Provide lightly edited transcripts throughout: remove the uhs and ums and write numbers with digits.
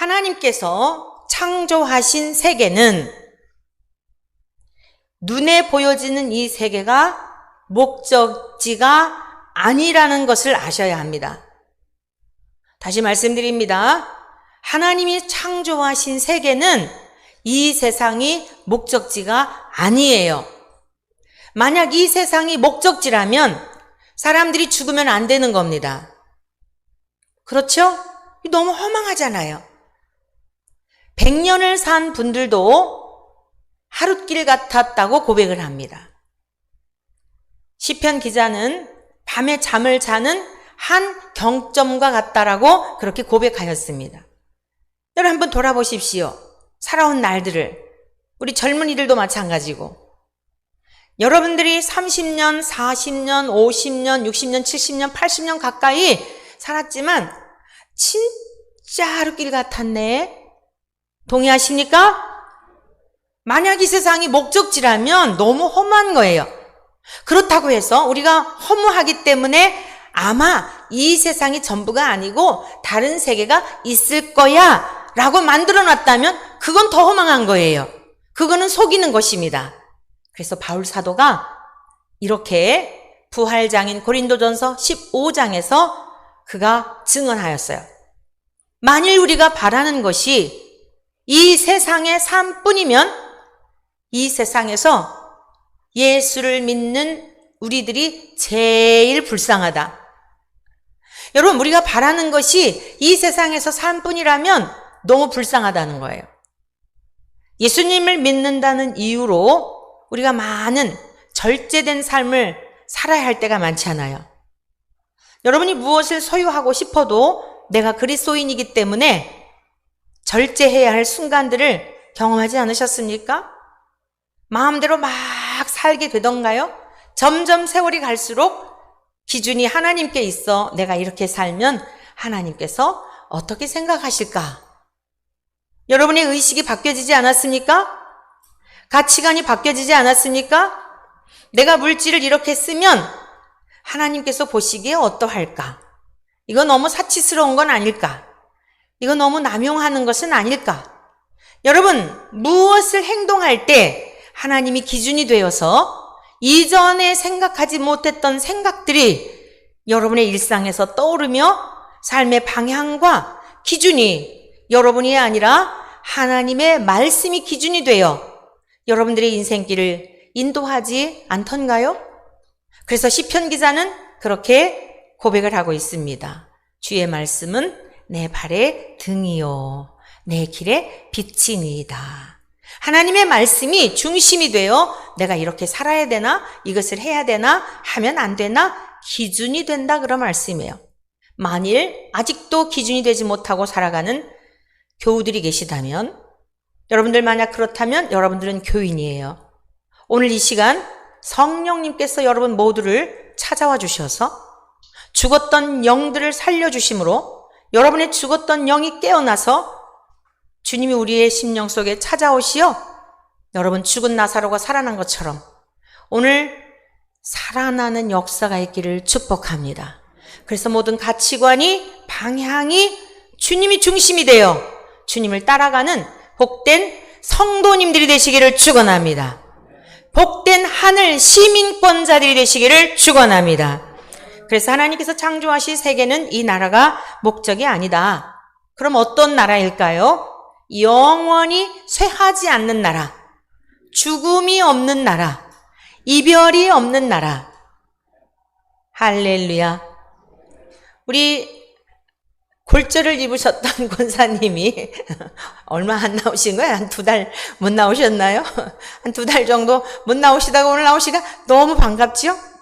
하나님께서 창조하신 세계는 눈에 보여지는 이 세계가 목적지가 아니라는 것을 아셔야 합니다. 다시 말씀드립니다. 하나님이 창조하신 세계는 이 세상이 목적지가 아니에요. 만약 이 세상이 목적지라면 사람들이 죽으면 안 되는 겁니다. 그렇죠? 너무 허망하잖아요. 100년을 산 분들도 하룻길 같았다고 고백을 합니다. 시편 기자는 밤에 잠을 자는 한 경점과 같다라고 그렇게 고백하였습니다. 여러분 한번 돌아보십시오. 살아온 날들을. 우리 젊은이들도 마찬가지고. 여러분들이 30년, 40년, 50년, 60년, 70년, 80년 가까이 살았지만 진짜 하룻길 같았네. 동의하십니까? 만약 이 세상이 목적지라면 너무 허무한 거예요. 그렇다고 해서 우리가 허무하기 때문에 아마 이 세상이 전부가 아니고 다른 세계가 있을 거야 라고 만들어 놨다면 그건 더 허망한 거예요. 그거는 속이는 것입니다. 그래서 바울 사도가 이렇게 부활장인 고린도전서 15장에서 그가 증언하였어요. 만일 우리가 바라는 것이 이 세상의 삶뿐이면 이 세상에서 예수를 믿는 우리들이 제일 불쌍하다. 여러분, 우리가 바라는 것이 이 세상에서 삶뿐이라면 너무 불쌍하다는 거예요. 예수님을 믿는다는 이유로 우리가 많은 절제된 삶을 살아야 할 때가 많잖아요. 여러분이 무엇을 소유하고 싶어도 내가 그리스도인이기 때문에 절제해야 할 순간들을 경험하지 않으셨습니까? 마음대로 막 살게 되던가요? 점점 세월이 갈수록 기준이 하나님께 있어 내가 이렇게 살면 하나님께서 어떻게 생각하실까? 여러분의 의식이 바뀌어지지 않았습니까? 가치관이 바뀌어지지 않았습니까? 내가 물질을 이렇게 쓰면 하나님께서 보시기에 어떠할까? 이거 너무 사치스러운 건 아닐까? 이거 너무 남용하는 것은 아닐까? 여러분, 무엇을 행동할 때 하나님이 기준이 되어서 이전에 생각하지 못했던 생각들이 여러분의 일상에서 떠오르며 삶의 방향과 기준이 여러분이 아니라 하나님의 말씀이 기준이 되어 여러분들의 인생길을 인도하지 않던가요? 그래서 시편 기자는 그렇게 고백을 하고 있습니다. 주의 말씀은 내 발의 등이요 내 길의 빛이니이다. 하나님의 말씀이 중심이 되어 내가 이렇게 살아야 되나, 이것을 해야 되나, 하면 안 되나 기준이 된다 그런 말씀이에요. 만일 아직도 기준이 되지 못하고 살아가는 교우들이 계시다면, 여러분들 만약 그렇다면 여러분들은 교인이에요. 오늘 이 시간 성령님께서 여러분 모두를 찾아와 주셔서 죽었던 영들을 살려주심으로 여러분의 죽었던 영이 깨어나서 주님이 우리의 심령 속에 찾아오시어 여러분 죽은 나사로가 살아난 것처럼 오늘 살아나는 역사가 있기를 축복합니다. 그래서 모든 가치관이, 방향이 주님이 중심이 되어 주님을 따라가는 복된 성도님들이 되시기를 축원합니다. 복된 하늘 시민권자들이 되시기를 축원합니다. 그래서 하나님께서 창조하신 세계는 이 나라가 목적이 아니다. 그럼 어떤 나라일까요? 영원히 쇠하지 않는 나라, 죽음이 없는 나라, 이별이 없는 나라. 할렐루야. 우리 골절을 입으셨던 권사님이 얼마 안 나오신 거예요? 한 2달 못 나오셨나요? 한 2달 정도 못 나오시다가 오늘 나오시니까 너무 반갑지요?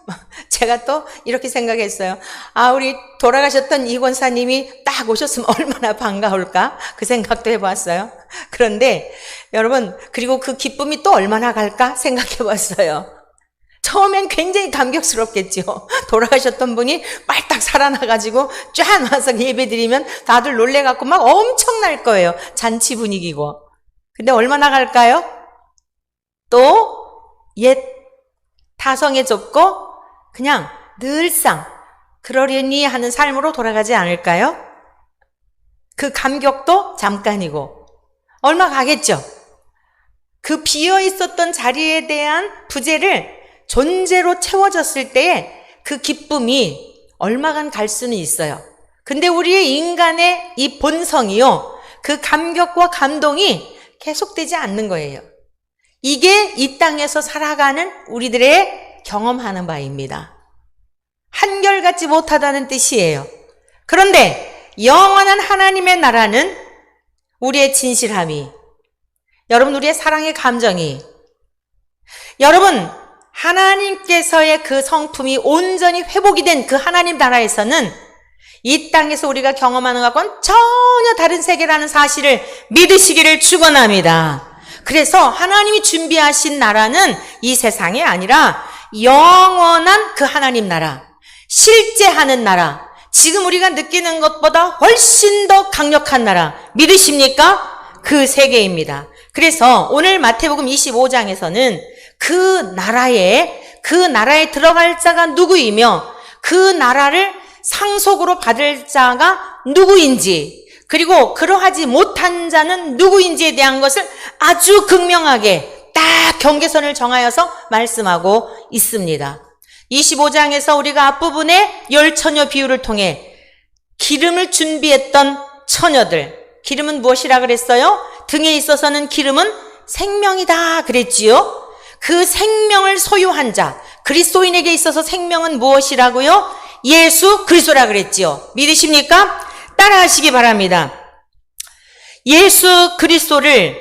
제가 또 이렇게 생각했어요. 아, 우리 돌아가셨던 이 권사님이 딱 오셨으면 얼마나 반가울까? 그 생각도 해봤어요. 그런데 여러분, 그리고 그 기쁨이 또 얼마나 갈까? 생각해봤어요. 처음엔 굉장히 감격스럽겠죠. 돌아가셨던 분이 빨딱 살아나가지고 쫙 와서 예배드리면 다들 놀래갖고 막 엄청날 거예요. 잔치 분위기고. 근데 얼마나 갈까요? 또 옛 타성해졌고 그냥 늘상 그러려니 하는 삶으로 돌아가지 않을까요? 그 감격도 잠깐이고 얼마 가겠죠. 그 비어 있었던 자리에 대한 부재를 존재로 채워졌을 때에 그 기쁨이 얼마간 갈 수는 있어요. 근데 우리의 인간의 이 본성이요, 그 감격과 감동이 계속되지 않는 거예요. 이게 이 땅에서 살아가는 우리들의 경험하는 바입니다. 한결같지 못하다는 뜻이에요. 그런데 영원한 하나님의 나라는 우리의 진실함이, 여러분 우리의 사랑의 감정이, 여러분 하나님께서의 그 성품이 온전히 회복이 된 그 하나님 나라에서는 이 땅에서 우리가 경험하는 것과는 전혀 다른 세계라는 사실을 믿으시기를 축원합니다. 그래서 하나님이 준비하신 나라는 이 세상이 아니라 영원한 그 하나님 나라, 실제 하는 나라, 지금 우리가 느끼는 것보다 훨씬 더 강력한 나라, 믿으십니까? 그 세계입니다. 그래서 오늘 마태복음 25장에서는 그 나라에 들어갈 자가 누구이며 그 나라를 상속으로 받을 자가 누구인지, 그리고 그러하지 못한 자는 누구인지에 대한 것을 아주 극명하게 딱 경계선을 정하여서 말씀하고 있습니다. 25장에서 우리가 앞부분에 열 처녀 비유를 통해 기름을 준비했던 처녀들, 기름은 무엇이라 그랬어요? 등에 있어서는 기름은 생명이다 그랬지요. 그 생명을 소유한 자, 그리스도인에게 있어서 생명은 무엇이라고요? 예수 그리스도라 그랬지요. 믿으십니까? 따라하시기 바랍니다. 예수 그리스도를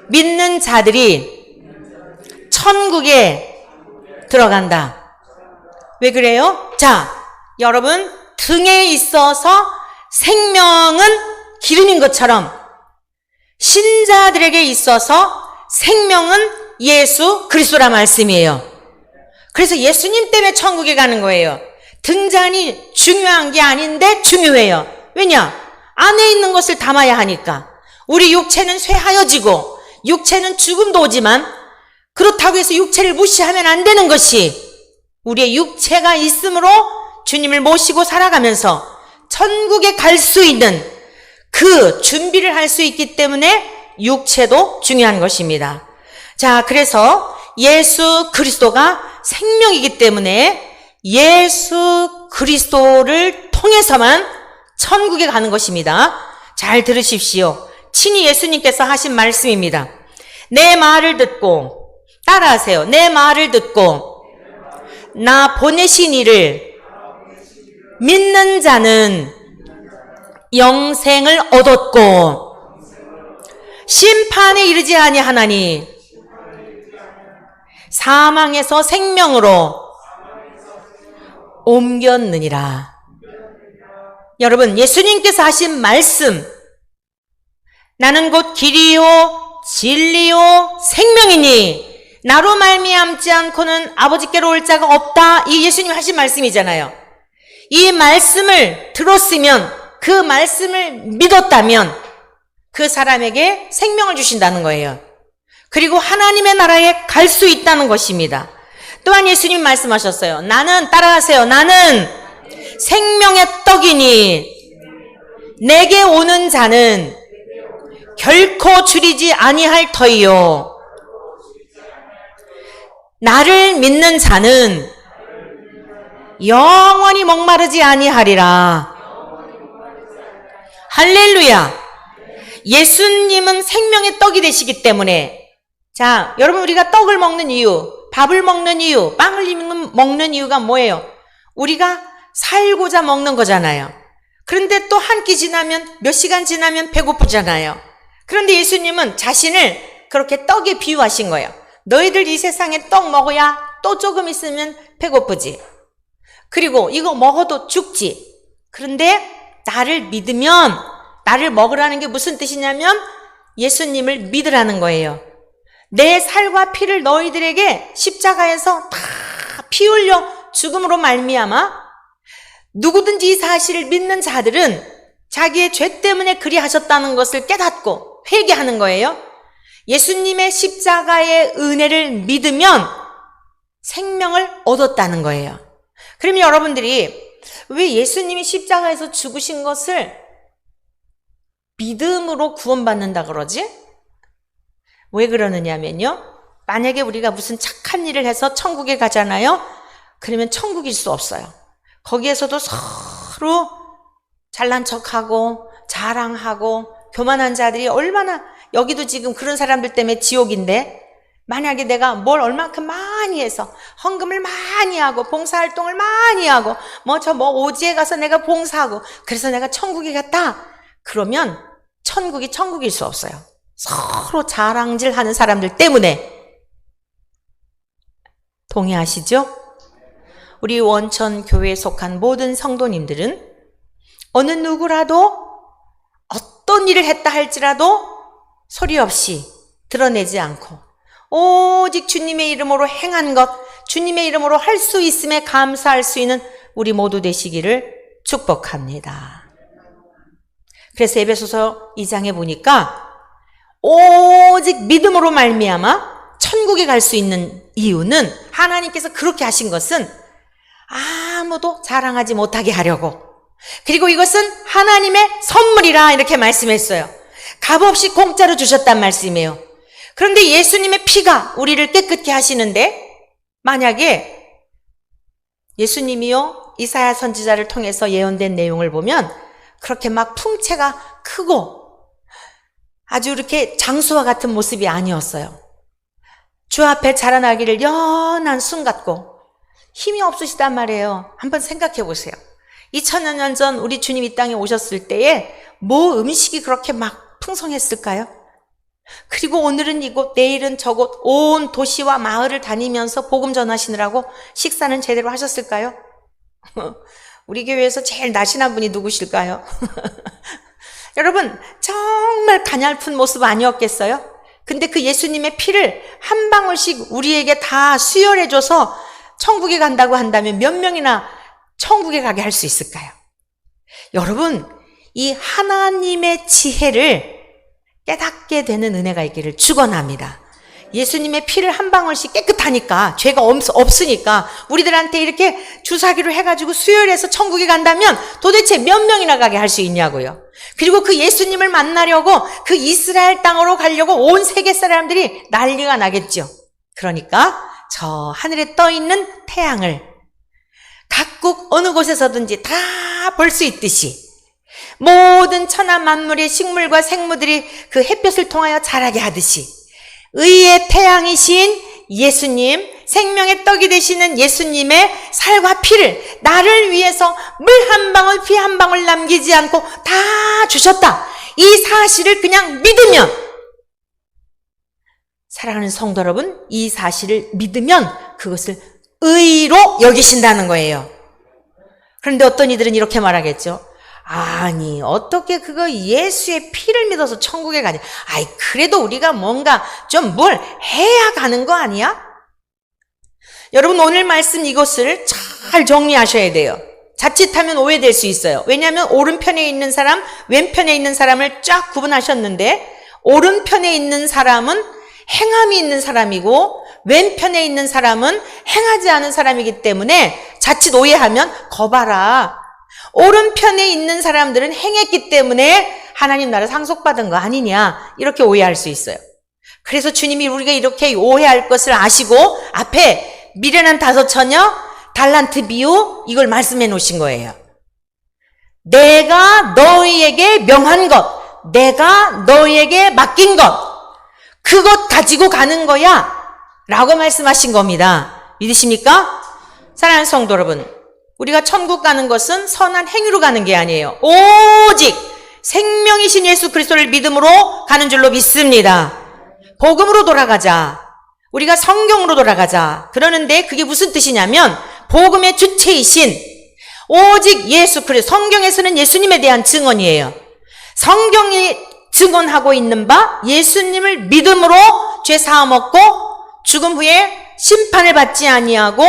믿는 자들이 천국에 들어간다. 왜 그래요? 자, 여러분 등에 있어서 생명은 기름인 것처럼 신자들에게 있어서 생명은 예수 그리스도라 말씀이에요. 그래서 예수님 때문에 천국에 가는 거예요. 등잔이 중요한 게 아닌데 중요해요. 왜냐? 안에 있는 것을 담아야 하니까. 우리 육체는 쇠하여지고 육체는 죽음도 오지만 그렇다고 해서 육체를 무시하면 안 되는 것이, 우리의 육체가 있으므로 주님을 모시고 살아가면서 천국에 갈 수 있는 그 준비를 할 수 있기 때문에 육체도 중요한 것입니다. 자, 그래서 예수 그리스도가 생명이기 때문에 예수 그리스도를 통해서만 천국에 가는 것입니다. 잘 들으십시오. 친히 예수님께서 하신 말씀입니다. 내 말을 듣고, 따라하세요. 내 말을 듣고 나 보내신 이를 믿는 자는 영생을 얻었고 심판에 이르지 아니하나니 사망에서 생명으로 옮겼느니라. 여러분, 예수님께서 하신 말씀, 나는 곧 길이요 진리요 생명이니 나로 말미암지 않고는 아버지께로 올 자가 없다. 이 예수님 하신 말씀이잖아요. 이 말씀을 들었으면, 그 말씀을 믿었다면 그 사람에게 생명을 주신다는 거예요. 그리고 하나님의 나라에 갈 수 있다는 것입니다. 또한 예수님 말씀하셨어요. 나는, 따라하세요. 나는 생명의 떡이니 내게 오는 자는 결코 줄이지 아니할 터이요 나를 믿는 자는 영원히 목마르지 아니하리라. 할렐루야. 예수님은 생명의 떡이 되시기 때문에, 자, 여러분 우리가 떡을 먹는 이유, 밥을 먹는 이유, 빵을 먹는 이유가 뭐예요? 우리가 살고자 먹는 거잖아요. 그런데 또 한 끼 지나면, 몇 시간 지나면 배고프잖아요. 그런데 예수님은 자신을 그렇게 떡에 비유하신 거예요. 너희들 이 세상에 떡 먹어야 또 조금 있으면 배고프지. 그리고 이거 먹어도 죽지. 그런데 나를 믿으면, 나를 먹으라는 게 무슨 뜻이냐면 예수님을 믿으라는 거예요. 내 살과 피를 너희들에게 십자가에서 다 피 흘려 죽음으로 말미암아 누구든지 이 사실을 믿는 자들은 자기의 죄 때문에 그리하셨다는 것을 깨닫고 회개하는 거예요. 예수님의 십자가의 은혜를 믿으면 생명을 얻었다는 거예요. 그러면 여러분들이 왜 예수님이 십자가에서 죽으신 것을 믿음으로 구원받는다 그러지? 왜 그러느냐면요. 만약에 우리가 무슨 착한 일을 해서 천국에 가잖아요. 그러면 천국일 수 없어요. 거기에서도 서로 잘난 척하고 자랑하고 교만한 자들이 얼마나, 여기도 지금 그런 사람들 때문에 지옥인데, 만약에 내가 뭘 얼만큼 많이 해서 헌금을 많이 하고 봉사활동을 많이 하고 오지에 가서 내가 봉사하고 그래서 내가 천국에 갔다, 그러면 천국이 천국일 수 없어요. 서로 자랑질하는 사람들 때문에. 동의하시죠? 우리 원천 교회에 속한 모든 성도님들은 어느 누구라도 어떤 일을 했다 할지라도 소리 없이 드러내지 않고 오직 주님의 이름으로 행한 것, 주님의 이름으로 할 수 있음에 감사할 수 있는 우리 모두 되시기를 축복합니다. 그래서 에베소서 2장에 보니까 오직 믿음으로 말미암아 천국에 갈 수 있는 이유는, 하나님께서 그렇게 하신 것은 아무도 자랑하지 못하게 하려고, 그리고 이것은 하나님의 선물이라 이렇게 말씀했어요. 값없이 공짜로 주셨단 말씀이에요. 그런데 예수님의 피가 우리를 깨끗게 하시는데, 만약에 예수님이요 이사야 선지자를 통해서 예언된 내용을 보면 그렇게 막 풍채가 크고 아주 이렇게 장수와 같은 모습이 아니었어요. 주 앞에 자라나기를 연한 순 같고 힘이 없으시단 말이에요. 한번 생각해 보세요. 2000년 전 우리 주님 이 땅에 오셨을 때에 뭐 음식이 그렇게 막 풍성했을까요? 그리고 오늘은 이곳, 내일은 저곳, 온 도시와 마을을 다니면서 복음 전하시느라고 식사는 제대로 하셨을까요? 우리 교회에서 제일 날씬한 분이 누구실까요? 여러분, 정말 가냘픈 모습 아니었겠어요? 근데 그 예수님의 피를 한 방울씩 우리에게 다 수혈해줘서 천국에 간다고 한다면 몇 명이나 천국에 가게 할 수 있을까요? 여러분, 이 하나님의 지혜를 깨닫게 되는 은혜가 있기를 축원합니다. 예수님의 피를 한 방울씩 깨끗하니까, 죄가 없으니까 우리들한테 이렇게 주사기로 해가지고 수혈해서 천국에 간다면 도대체 몇 명이나 가게 할 수 있냐고요. 그리고 그 예수님을 만나려고 그 이스라엘 땅으로 가려고 온 세계 사람들이 난리가 나겠죠. 그러니까 저 하늘에 떠 있는 태양을 각국 어느 곳에서든지 다 볼 수 있듯이 모든 천하 만물의 식물과 생물들이 그 햇볕을 통하여 자라게 하듯이 의의 태양이신 예수님, 생명의 떡이 되시는 예수님의 살과 피를 나를 위해서 물 한 방울, 피 한 방울 남기지 않고 다 주셨다. 이 사실을 그냥 믿으면, 사랑하는 성도 여러분, 이 사실을 믿으면 그것을 의로 여기신다는 거예요. 그런데 어떤 이들은 이렇게 말하겠죠. 아니, 어떻게 그거 예수의 피를 믿어서 천국에 가냐. 아이, 그래도 우리가 뭔가 좀 뭘 해야 가는 거 아니야? 여러분, 오늘 말씀 이것을 잘 정리하셔야 돼요. 자칫하면 오해될 수 있어요. 왜냐하면 오른편에 있는 사람, 왼편에 있는 사람을 쫙 구분하셨는데, 오른편에 있는 사람은 행함이 있는 사람이고 왼편에 있는 사람은 행하지 않은 사람이기 때문에 자칫 오해하면, 거봐라, 오른편에 있는 사람들은 행했기 때문에 하나님 나라 상속받은 거 아니냐, 이렇게 오해할 수 있어요. 그래서 주님이 우리가 이렇게 오해할 것을 아시고 앞에 미련한 5처녀, 달란트 비유, 이걸 말씀해 놓으신 거예요. 내가 너희에게 명한 것, 내가 너희에게 맡긴 것, 그것 가지고 가는 거야 라고 말씀하신 겁니다. 믿으십니까? 사랑하는 성도 여러분, 우리가 천국 가는 것은 선한 행위로 가는 게 아니에요. 오직 생명이신 예수 그리스도를 믿음으로 가는 줄로 믿습니다. 복음으로 돌아가자, 우리가 성경으로 돌아가자. 그러는데 그게 무슨 뜻이냐면, 복음의 주체이신 오직 예수 그리스도, 성경에서는 예수님에 대한 증언이에요. 성경이 증언하고 있는 바 예수님을 믿음으로 죄 사함 얻고 죽음 후에 심판을 받지 아니하고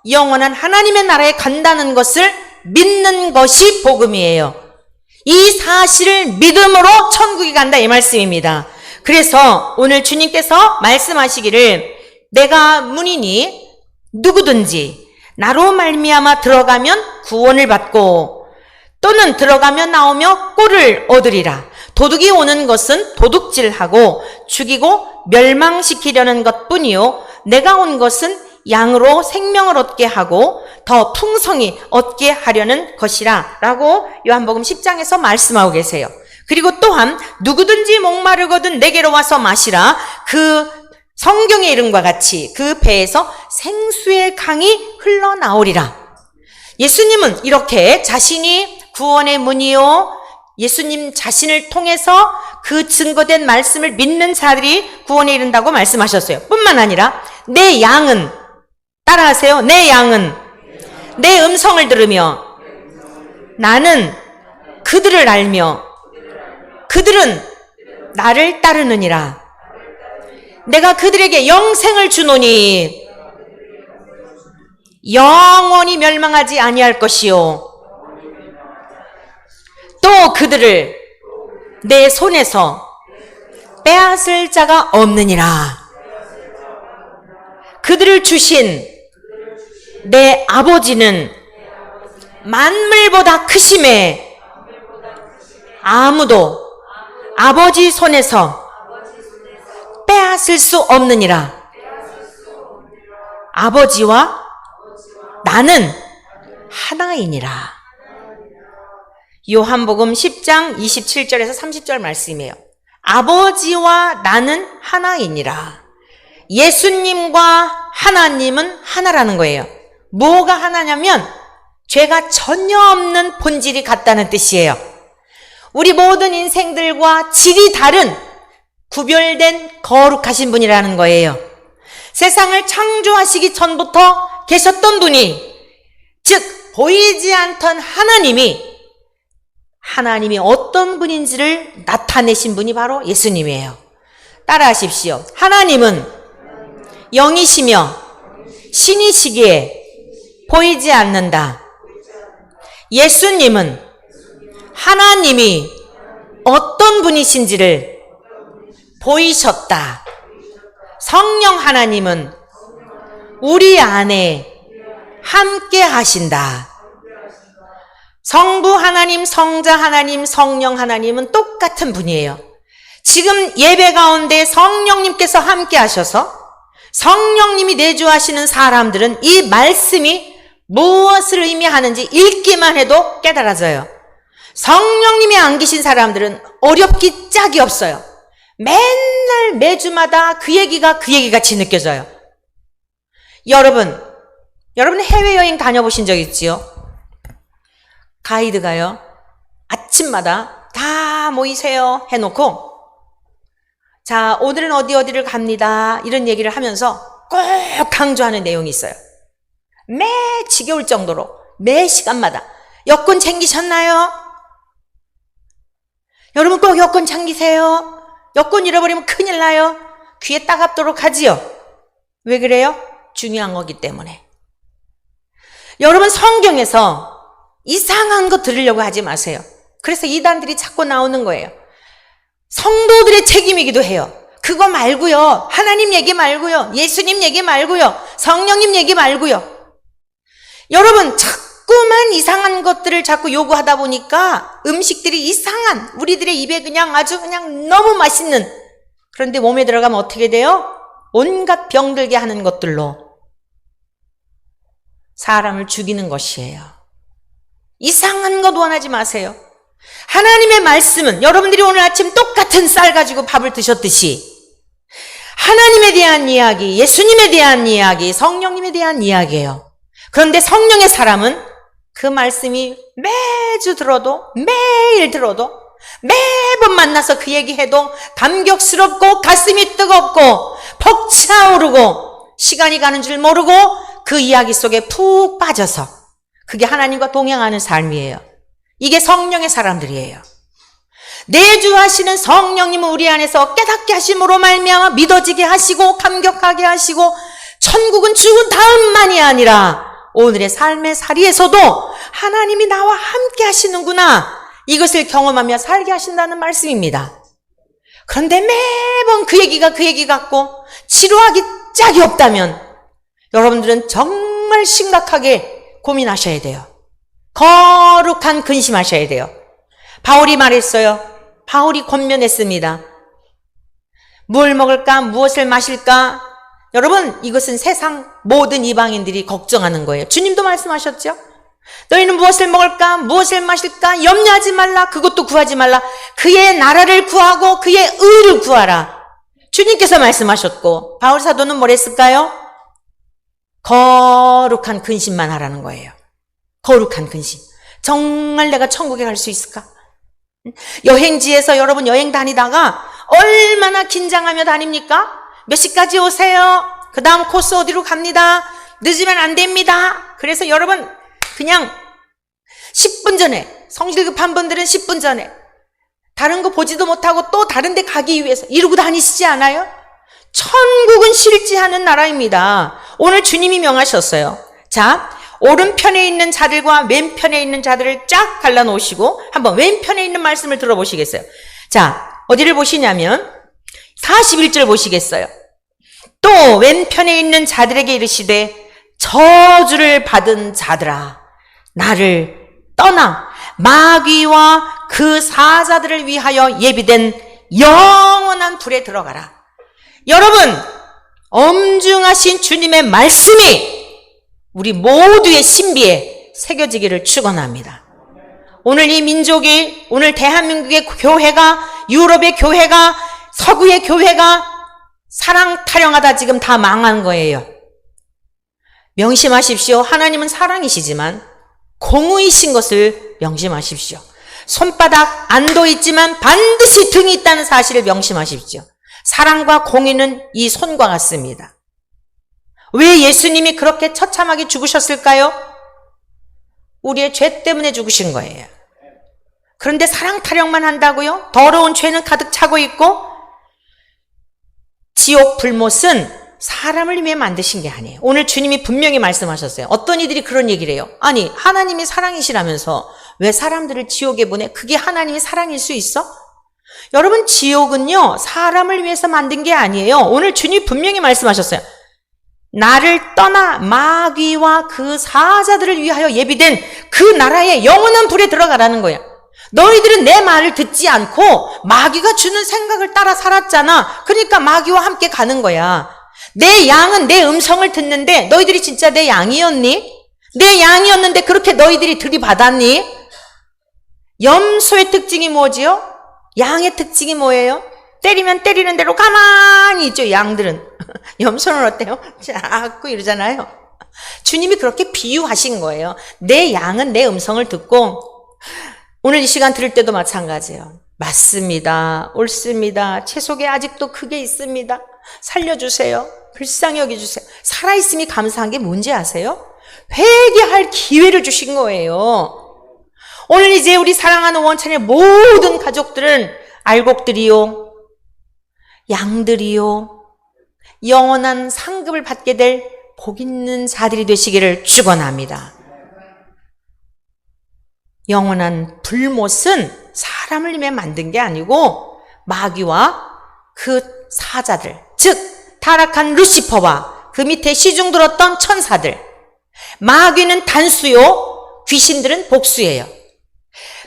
영원한 하나님의 나라에 간다는 것을 믿는 것이 복음이에요. 이 사실을 믿음으로 천국에 간다, 이 말씀입니다. 그래서 오늘 주님께서 말씀하시기를, 내가 문이니 누구든지 나로 말미암아 들어가면 구원을 받고 또는 들어가며 나오며 꼴을 얻으리라. 도둑이 오는 것은 도둑질하고 죽이고 멸망시키려는 것뿐이요 내가 온 것은 양으로 생명을 얻게 하고 더 풍성히 얻게 하려는 것이라 라고 요한복음 10장에서 말씀하고 계세요. 그리고 또한 누구든지 목마르거든 내게로 와서 마시라. 그 성경의 이름과 같이 그 배에서 생수의 강이 흘러나오리라. 예수님은 이렇게 자신이 구원의 문이요 예수님 자신을 통해서 그 증거된 말씀을 믿는 자들이 구원에 이른다고 말씀하셨어요. 뿐만 아니라 내 양은 따라하세요. 내 양은 내 음성을 들으며 나는 그들을 알며 그들은 나를 따르느니라. 내가 그들에게 영생을 주노니 영원히 멸망하지 아니할 것이요 또 그들을 내 손에서 빼앗을 자가 없느니라. 그들을 주신 내 아버지는 만물보다 크심에 아무도 아버지 손에서 빼앗을 수 없느니라. 아버지와 나는 하나이니라. 요한복음 10장 27절에서 30절 말씀이에요. 아버지와 나는 하나이니라. 예수님과 하나님은 하나라는 거예요. 뭐가 하나냐면 죄가 전혀 없는 본질이 같다는 뜻이에요. 우리 모든 인생들과 질이 다른 구별된 거룩하신 분이라는 거예요. 세상을 창조하시기 전부터 계셨던 분이, 즉 보이지 않던 하나님이 어떤 분인지를 나타내신 분이 바로 예수님이에요. 따라하십시오. 하나님은 영이시며 신이시기에 보이지 않는다. 예수님은 하나님이 어떤 분이신지를 보이셨다. 성령 하나님은 우리 안에 함께 하신다. 성부 하나님, 성자 하나님, 성령 하나님은 똑같은 분이에요. 지금 예배 가운데 성령님께서 함께 하셔서 성령님이 내주하시는 사람들은 이 말씀이 무엇을 의미하는지 읽기만 해도 깨달아져요. 성령님이 안 계신 사람들은 어렵기 짝이 없어요. 맨날 매주마다 그 얘기가 같이 느껴져요. 여러분 해외여행 다녀보신 적 있지요? 가이드가요, 아침마다 다 모이세요 해놓고, 자, 오늘은 어디를 갑니다, 이런 얘기를 하면서 꼭 강조하는 내용이 있어요. 매 지겨울 정도로 매 시간마다 여권 챙기셨나요? 여러분 꼭 여권 챙기세요. 여권 잃어버리면 큰일 나요. 귀에 따갑도록 하지요. 왜 그래요? 중요한 거기 때문에. 여러분 성경에서 이상한 거 들으려고 하지 마세요. 그래서 이단들이 자꾸 나오는 거예요. 성도들의 책임이기도 해요. 그거 말고요, 하나님 얘기 말고요, 예수님 얘기 말고요, 성령님 얘기 말고요. 여러분 자꾸만 이상한 것들을 자꾸 요구하다 보니까 음식들이 이상한, 우리들의 입에 아주 너무 맛있는, 그런데 몸에 들어가면 어떻게 돼요? 온갖 병들게 하는 것들로 사람을 죽이는 것이에요. 이상한 것 원하지 마세요. 하나님의 말씀은 여러분들이 오늘 아침 똑같은 쌀 가지고 밥을 드셨듯이 하나님에 대한 이야기, 예수님에 대한 이야기, 성령님에 대한 이야기예요. 그런데 성령의 사람은 그 말씀이 매주 들어도, 매일 들어도, 매번 만나서 그 얘기해도 감격스럽고 가슴이 뜨겁고 벅차오르고 시간이 가는 줄 모르고 그 이야기 속에 푹 빠져서, 그게 하나님과 동행하는 삶이에요. 이게 성령의 사람들이에요. 내주하시는 성령님은 우리 안에서 깨닫게 하심으로 말미암아 믿어지게 하시고 감격하게 하시고, 천국은 죽은 다음만이 아니라 오늘의 삶의 자리에서도 하나님이 나와 함께 하시는구나, 이것을 경험하며 살게 하신다는 말씀입니다. 그런데 매번 그 얘기 같고 치료하기 짝이 없다면 여러분들은 정말 심각하게 고민하셔야 돼요. 거룩한 근심하셔야 돼요. 바울이 말했어요. 바울이 권면했습니다. 뭘 먹을까? 무엇을 마실까? 여러분, 이것은 세상 모든 이방인들이 걱정하는 거예요. 주님도 말씀하셨죠? 너희는 무엇을 먹을까? 무엇을 마실까? 염려하지 말라. 그것도 구하지 말라. 그의 나라를 구하고 그의 의를 구하라. 주님께서 말씀하셨고, 바울 사도는 뭘 했을까요? 거룩한 근심만 하라는 거예요. 거룩한 근심. 정말 내가 천국에 갈 수 있을까? 여행지에서 여러분 여행 다니다가 얼마나 긴장하며 다닙니까? 몇 시까지 오세요? 그 다음 코스 어디로 갑니다. 늦으면 안 됩니다. 그래서 여러분 그냥 10분 전에, 성질 급한 분들은 10분 전에 다른 거 보지도 못하고 또 다른 데 가기 위해서 이러고 다니시지 않아요? 천국은 싫지 않은 나라입니다. 오늘 주님이 명하셨어요. 자, 오른편에 있는 자들과 왼편에 있는 자들을 쫙 갈라놓으시고 한번 왼편에 있는 말씀을 들어보시겠어요? 자, 어디를 보시냐면 41절 보시겠어요? 또 왼편에 있는 자들에게 이르시되 저주를 받은 자들아, 나를 떠나 마귀와 그 사자들을 위하여 예비된 영원한 불에 들어가라. 여러분, 엄중하신 주님의 말씀이 우리 모두의 신비에 새겨지기를 축원합니다. 오늘 이 민족이, 오늘 대한민국의 교회가, 유럽의 교회가, 서구의 교회가 사랑 타령하다 지금 다 망한 거예요. 명심하십시오. 하나님은 사랑이시지만 공의이신 것을 명심하십시오. 손바닥 안도 있지만 반드시 등이 있다는 사실을 명심하십시오. 사랑과 공의는 이 손과 같습니다. 왜 예수님이 그렇게 처참하게 죽으셨을까요? 우리의 죄 때문에 죽으신 거예요. 그런데 사랑 타령만 한다고요? 더러운 죄는 가득 차고 있고, 지옥 불못은 사람을 위해 만드신 게 아니에요. 오늘 주님이 분명히 말씀하셨어요. 어떤 이들이 그런 얘기를 해요. 아니, 하나님이 사랑이시라면서 왜 사람들을 지옥에 보내? 그게 하나님이 사랑일 수 있어? 여러분, 지옥은요 사람을 위해서 만든 게 아니에요. 오늘 주님이 분명히 말씀하셨어요. 나를 떠나 마귀와 그 사자들을 위하여 예비된 그 나라의 영원한 불에 들어가라는 거야. 너희들은 내 말을 듣지 않고 마귀가 주는 생각을 따라 살았잖아. 그러니까 마귀와 함께 가는 거야. 내 양은 내 음성을 듣는데 너희들이 진짜 내 양이었니? 내 양이었는데 그렇게 너희들이 들이받았니? 염소의 특징이 뭐지요? 양의 특징이 뭐예요? 때리면 때리는 대로 가만히 있죠, 양들은. 염소는 어때요? 자꾸 이러잖아요. 주님이 그렇게 비유하신 거예요. 내 양은 내 음성을 듣고, 오늘 이 시간 들을 때도 마찬가지예요. 맞습니다. 옳습니다. 제 속에 아직도 그게 있습니다. 살려주세요. 불쌍히 여겨주세요. 살아있음이 감사한 게 뭔지 아세요? 회개할 기회를 주신 거예요. 오늘 이제 우리 사랑하는 원찬의 모든 가족들은 알곡들이요, 양들이요, 영원한 상급을 받게 될 복 있는 자들이 되시기를 축원합니다. 영원한 불못은 사람을 위해 만든 게 아니고 마귀와 그 사자들, 즉 타락한 루시퍼와 그 밑에 시중 들었던 천사들. 마귀는 단수요, 귀신들은 복수예요.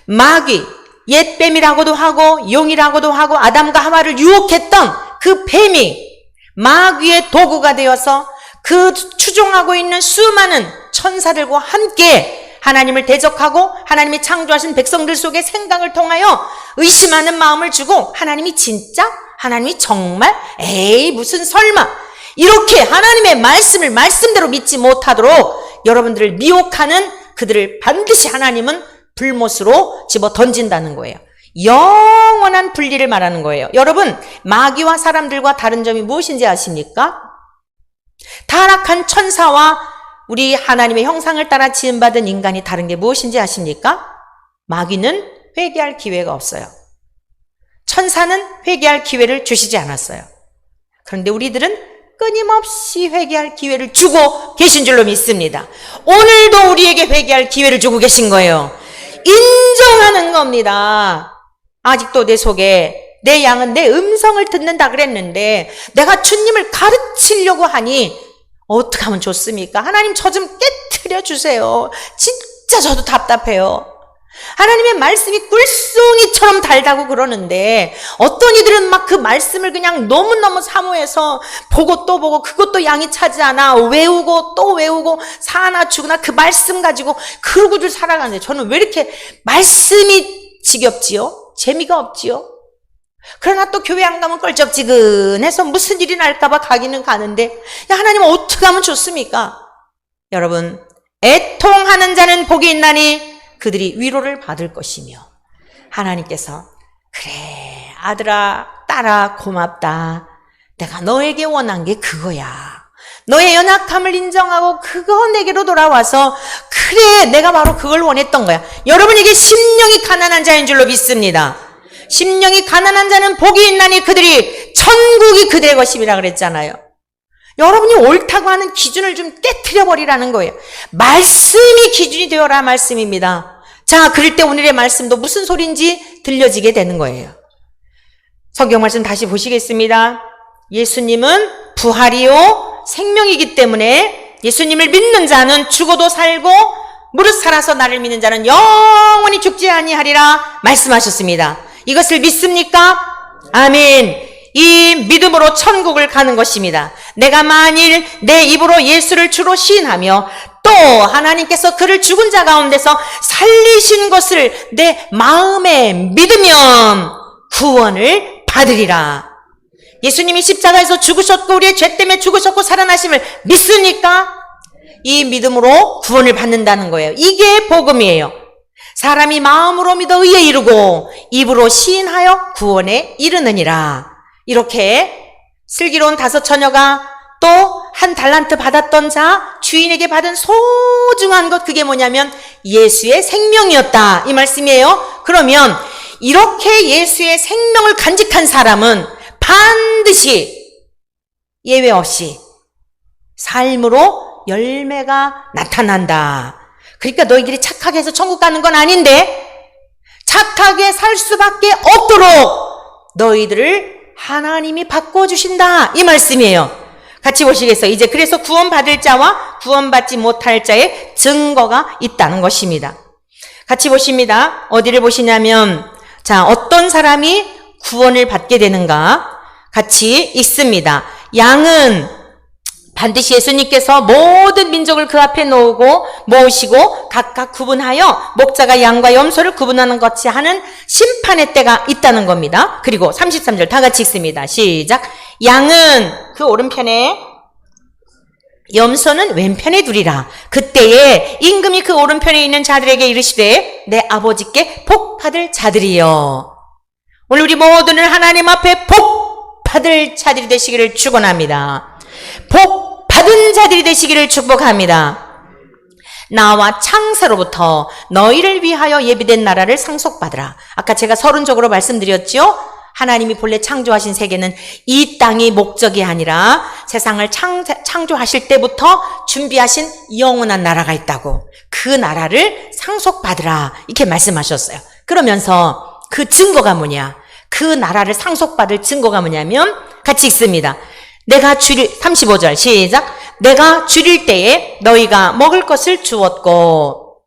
마귀, 옛뱀이라고도 하고 용이라고도 하고 아담과 하와를 유혹했던 그 뱀이 마귀의 도구가 되어서 그 추종하고 있는 수많은 천사들과 함께 하나님을 대적하고 하나님이 창조하신 백성들 속의 생각을 통하여 의심하는 마음을 주고, 하나님이 진짜? 하나님이 정말? 에이, 무슨 설마? 이렇게 하나님의 말씀을 말씀대로 믿지 못하도록 여러분들을 미혹하는 그들을 반드시 하나님은 불못으로 집어 던진다는 거예요. 영원한 분리를 말하는 거예요. 여러분, 마귀와 사람들과 다른 점이 무엇인지 아십니까? 타락한 천사와 우리 하나님의 형상을 따라 지음받은 인간이 다른 게 무엇인지 아십니까? 마귀는 회개할 기회가 없어요. 천사는 회개할 기회를 주시지 않았어요. 그런데 우리들은 끊임없이 회개할 기회를 주고 계신 줄로 믿습니다. 오늘도 우리에게 회개할 기회를 주고 계신 거예요. 인정하는 겁니다. 아직도 내 속에 내 양은 내 음성을 듣는다 그랬는데 내가 주님을 가르치려고 하니 어떻게 하면 좋습니까? 하나님, 저 좀 깨트려 주세요. 진짜 저도 답답해요. 하나님의 말씀이 꿀송이처럼 달다고 그러는데 어떤 이들은 막 그 말씀을 그냥 너무너무 사모해서 보고 또 보고 그것도 양이 차지 않아 외우고 또 외우고 사나 죽으나 그 말씀 가지고 그러고들 살아가는데 저는 왜 이렇게 말씀이 지겹지요? 재미가 없지요? 그러나 또 교회 안 가면 껄쩍지근해서 무슨 일이 날까봐 가기는 가는데 야, 하나님은 어떻게 하면 좋습니까? 여러분, 애통하는 자는 복이 있나니 그들이 위로를 받을 것이며 하나님께서 그래 아들아 딸아 고맙다. 내가 너에게 원한 게 그거야. 너의 연약함을 인정하고 그거 내게로 돌아와서 그래 내가 바로 그걸 원했던 거야. 여러분에게 심령이 가난한 자인 줄로 믿습니다. 심령이 가난한 자는 복이 있나니 그들이 천국이 그들의 것임이라 그랬잖아요. 여러분이 옳다고 하는 기준을 좀 깨트려 버리라는 거예요. 말씀이 기준이 되어라 말씀입니다. 자, 그럴 때 오늘의 말씀도 무슨 소리인지 들려지게 되는 거예요. 성경 말씀 다시 보시겠습니다. 예수님은 부활이요 생명이기 때문에 예수님을 믿는 자는 죽어도 살고 무릇 살아서 나를 믿는 자는 영원히 죽지 아니하리라 말씀하셨습니다. 이것을 믿습니까? 아멘. 이 믿음으로 천국을 가는 것입니다. 내가 만일 내 입으로 예수를 주로 시인하며 또 하나님께서 그를 죽은 자 가운데서 살리신 것을 내 마음에 믿으면 구원을 받으리라. 예수님이 십자가에서 죽으셨고 우리의 죄 때문에 죽으셨고 살아나심을 믿습니까? 이 믿음으로 구원을 받는다는 거예요. 이게 복음이에요. 사람이 마음으로 믿어 의에 이르고 입으로 시인하여 구원에 이르느니라. 이렇게 슬기로운 5 처녀가 또 한 달란트 받았던 자 주인에게 받은 소중한 것 그게 뭐냐면 예수의 생명이었다 이 말씀이에요. 그러면 이렇게 예수의 생명을 간직한 사람은 반드시 예외 없이 삶으로 열매가 나타난다. 그러니까 너희들이 착하게 해서 천국 가는 건 아닌데 착하게 살 수밖에 없도록 너희들을 하나님이 바꿔주신다 이 말씀이에요. 같이 보시겠어요? 이제 그래서 구원받을 자와 구원받지 못할 자의 증거가 있다는 것입니다. 같이 보십니다. 어디를 보시냐면 자 어떤 사람이 구원을 받게 되는가 같이 읽습니다. 양은 반드시 예수님께서 모든 민족을 그 앞에 모으시고 각각 구분하여 목자가 양과 염소를 구분하는 것이 하는 심판의 때가 있다는 겁니다. 그리고 33절 다 같이 읽습니다. 시작. 양은 그 오른편에 염소는 왼편에 두리라. 그때에 임금이 그 오른편에 있는 자들에게 이르시되 내 아버지께 복 받을 자들이여. 오늘 우리 모두는 하나님 앞에 복 받을 자들이 되시기를 축원합니다. 복 받은 자들이 되시기를 축복합니다. 나와 창세로부터 너희를 위하여 예비된 나라를 상속받으라. 아까 제가 서론적으로 말씀드렸죠. 하나님이 본래 창조하신 세계는 이 땅이 목적이 아니라 세상을 창조하실 때부터 준비하신 영원한 나라가 있다고. 그 나라를 상속받으라 이렇게 말씀하셨어요. 그러면서 그 증거가 뭐냐? 그 나라를 상속받을 증거가 뭐냐면 같이 읽습니다. 내가 줄일 35절 시작. 내가 줄일 때에 너희가 먹을 것을 주었고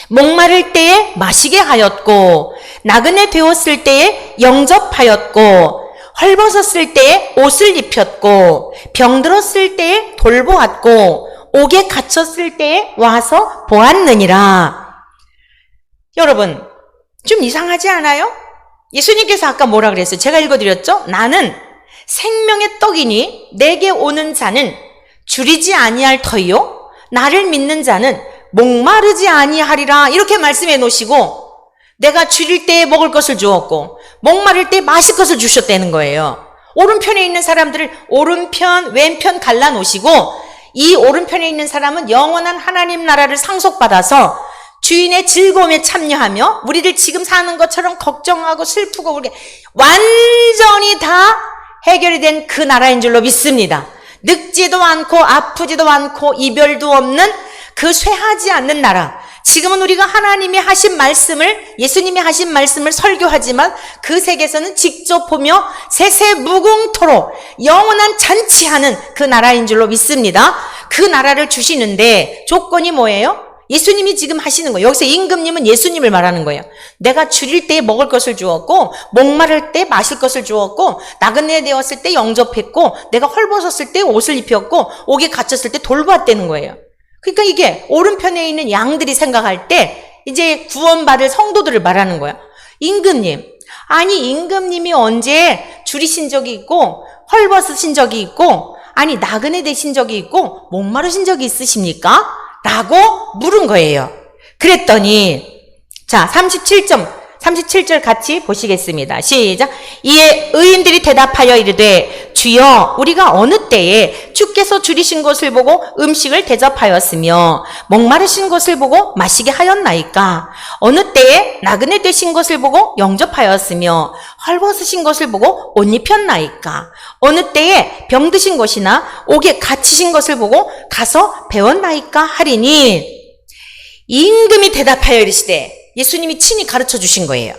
목마를 때에 마시게 하였고 나그네 되었을 때에 영접하였고 헐벗었을 때에 옷을 입혔고 병들었을 때에 돌보았고 옥에 갇혔을 때에 와서 보았느니라. 여러분 좀 이상하지 않아요? 예수님께서 아까 뭐라 그랬어요? 제가 읽어드렸죠? 나는 생명의 떡이니 내게 오는 자는 줄이지 아니할 터이요 나를 믿는 자는 목마르지 아니하리라 이렇게 말씀해 놓으시고 내가 줄일 때에 먹을 것을 주었고 목마를 때 마실 것을 주셨다는 거예요. 오른편에 있는 사람들을 오른편 왼편 갈라놓으시고 이 오른편에 있는 사람은 영원한 하나님 나라를 상속받아서 주인의 즐거움에 참여하며 우리들 지금 사는 것처럼 걱정하고 슬프고 그렇게 완전히 다 해결이 된 그 나라인 줄로 믿습니다. 늙지도 않고 아프지도 않고 이별도 없는 그 쇠하지 않는 나라. 지금은 우리가 하나님이 하신 말씀을 예수님이 하신 말씀을 설교하지만 그 세계에서는 직접 보며 세세무궁토록 영원한 잔치하는 그 나라인 줄로 믿습니다. 그 나라를 주시는데 조건이 뭐예요? 예수님이 지금 하시는 거예요. 여기서 임금님은 예수님을 말하는 거예요. 내가 줄일 때 먹을 것을 주었고, 목마를 때 마실 것을 주었고, 나그네 되었을 때 영접했고, 내가 헐벗었을 때 옷을 입혔고, 옥에 갇혔을 때 돌보았다는 거예요. 그러니까 이게 오른편에 있는 양들이 생각할 때 이제 구원받을 성도들을 말하는 거야. 임금님, 아니 임금님이 언제 줄이신 적이 있고 헐벗으신 적이 있고 아니 나그네 되신 적이 있고 목마르신 적이 있으십니까? 라고 물은 거예요. 그랬더니 자 37절 같이 보시겠습니다. 시작. 이에 의인들이 대답하여 이르되 주여 우리가 어느 때에 주께서 줄이신 것을 보고 음식을 대접하였으며 목마르신 것을 보고 마시게 하였나이까? 어느 때에 나그네 되신 것을 보고 영접하였으며 헐벗으신 것을 보고 옷 입혔나이까? 어느 때에 병드신 것이나 옥에 갇히신 것을 보고 가서 배웠나이까? 하리니 임금이 대답하여 이르시되 예수님이 친히 가르쳐 주신 거예요.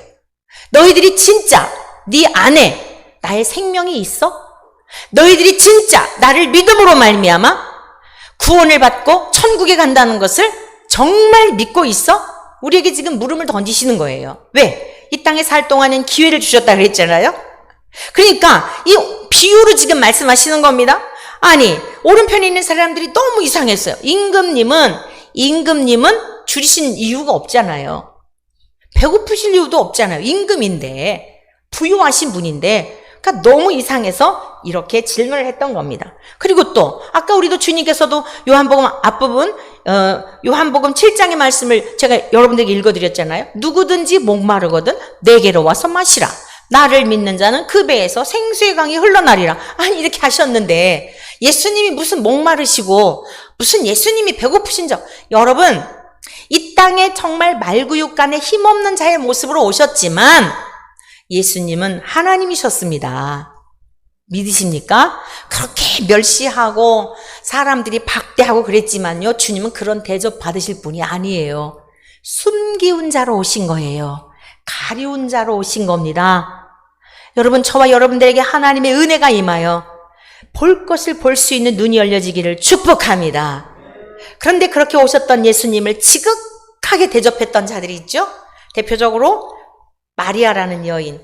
너희들이 진짜 네 안에 나의 생명이 있어? 너희들이 진짜 나를 믿음으로 말미암아 구원을 받고 천국에 간다는 것을 정말 믿고 있어? 우리에게 지금 물음을 던지시는 거예요. 왜? 이 땅에 살 동안은 기회를 주셨다 그랬잖아요. 그러니까 이 비유로 지금 말씀하시는 겁니다. 아니 오른편에 있는 사람들이 너무 이상했어요. 임금님은 줄이신 이유가 없잖아요. 배고프실 이유도 없잖아요. 임금인데 부유하신 분인데 그러니까 너무 이상해서 이렇게 질문을 했던 겁니다. 그리고 또 아까 우리도 주님께서도 요한복음 앞부분 요한복음 7장의 말씀을 제가 여러분들에게 읽어드렸잖아요. 누구든지 목마르거든 내게로 와서 마시라. 나를 믿는 자는 그 배에서 생수의 강이 흘러나리라. 아니 이렇게 하셨는데 예수님이 무슨 목마르시고 무슨 예수님이 배고프신 적. 여러분 이 땅에 정말 말구육간에 힘없는 자의 모습으로 오셨지만 예수님은 하나님이셨습니다. 믿으십니까? 그렇게 멸시하고 사람들이 박대하고 그랬지만요. 주님은 그런 대접 받으실 분이 아니에요. 숨기운 자로 오신 거예요. 가리운 자로 오신 겁니다. 여러분 저와 여러분들에게 하나님의 은혜가 임하여 볼 것을 볼 수 있는 눈이 열려지기를 축복합니다. 그런데 그렇게 오셨던 예수님을 지극하게 대접했던 자들이 있죠. 대표적으로 마리아라는 여인.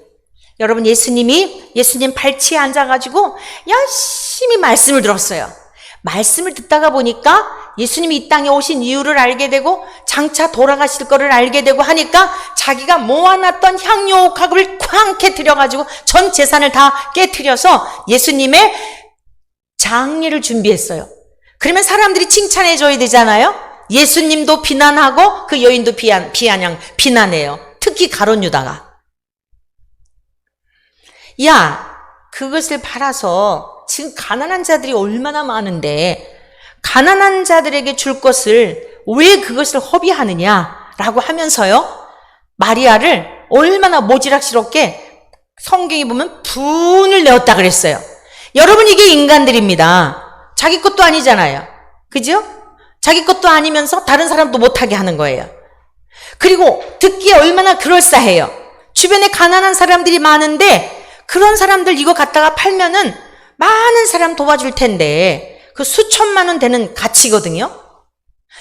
여러분 예수님 발치에 앉아가지고 열심히 말씀을 들었어요. 말씀을 듣다가 보니까 예수님이 이 땅에 오신 이유를 알게 되고 장차 돌아가실 거를 알게 되고 하니까 자기가 모아놨던 향료옥합을 쾅 깨트려가지고 전 재산을 다 깨트려서 예수님의 장례를 준비했어요. 그러면 사람들이 칭찬해줘야 되잖아요. 예수님도 비난하고 그 여인도 비난해요. 특히 가룟 유다가. 야, 그것을 팔아서 지금 가난한 자들이 얼마나 많은데 가난한 자들에게 줄 것을 왜 그것을 허비하느냐라고 하면서요. 마리아를 얼마나 모지락스럽게 성경에 보면 분을 내었다 그랬어요. 여러분 이게 인간들입니다. 자기 것도 아니잖아요. 그죠? 자기 것도 아니면서 다른 사람도 못하게 하는 거예요. 그리고 듣기에 얼마나 그럴싸해요. 주변에 가난한 사람들이 많은데 그런 사람들 이거 갖다가 팔면은 많은 사람 도와줄 텐데 그 수천만 원 되는 가치거든요.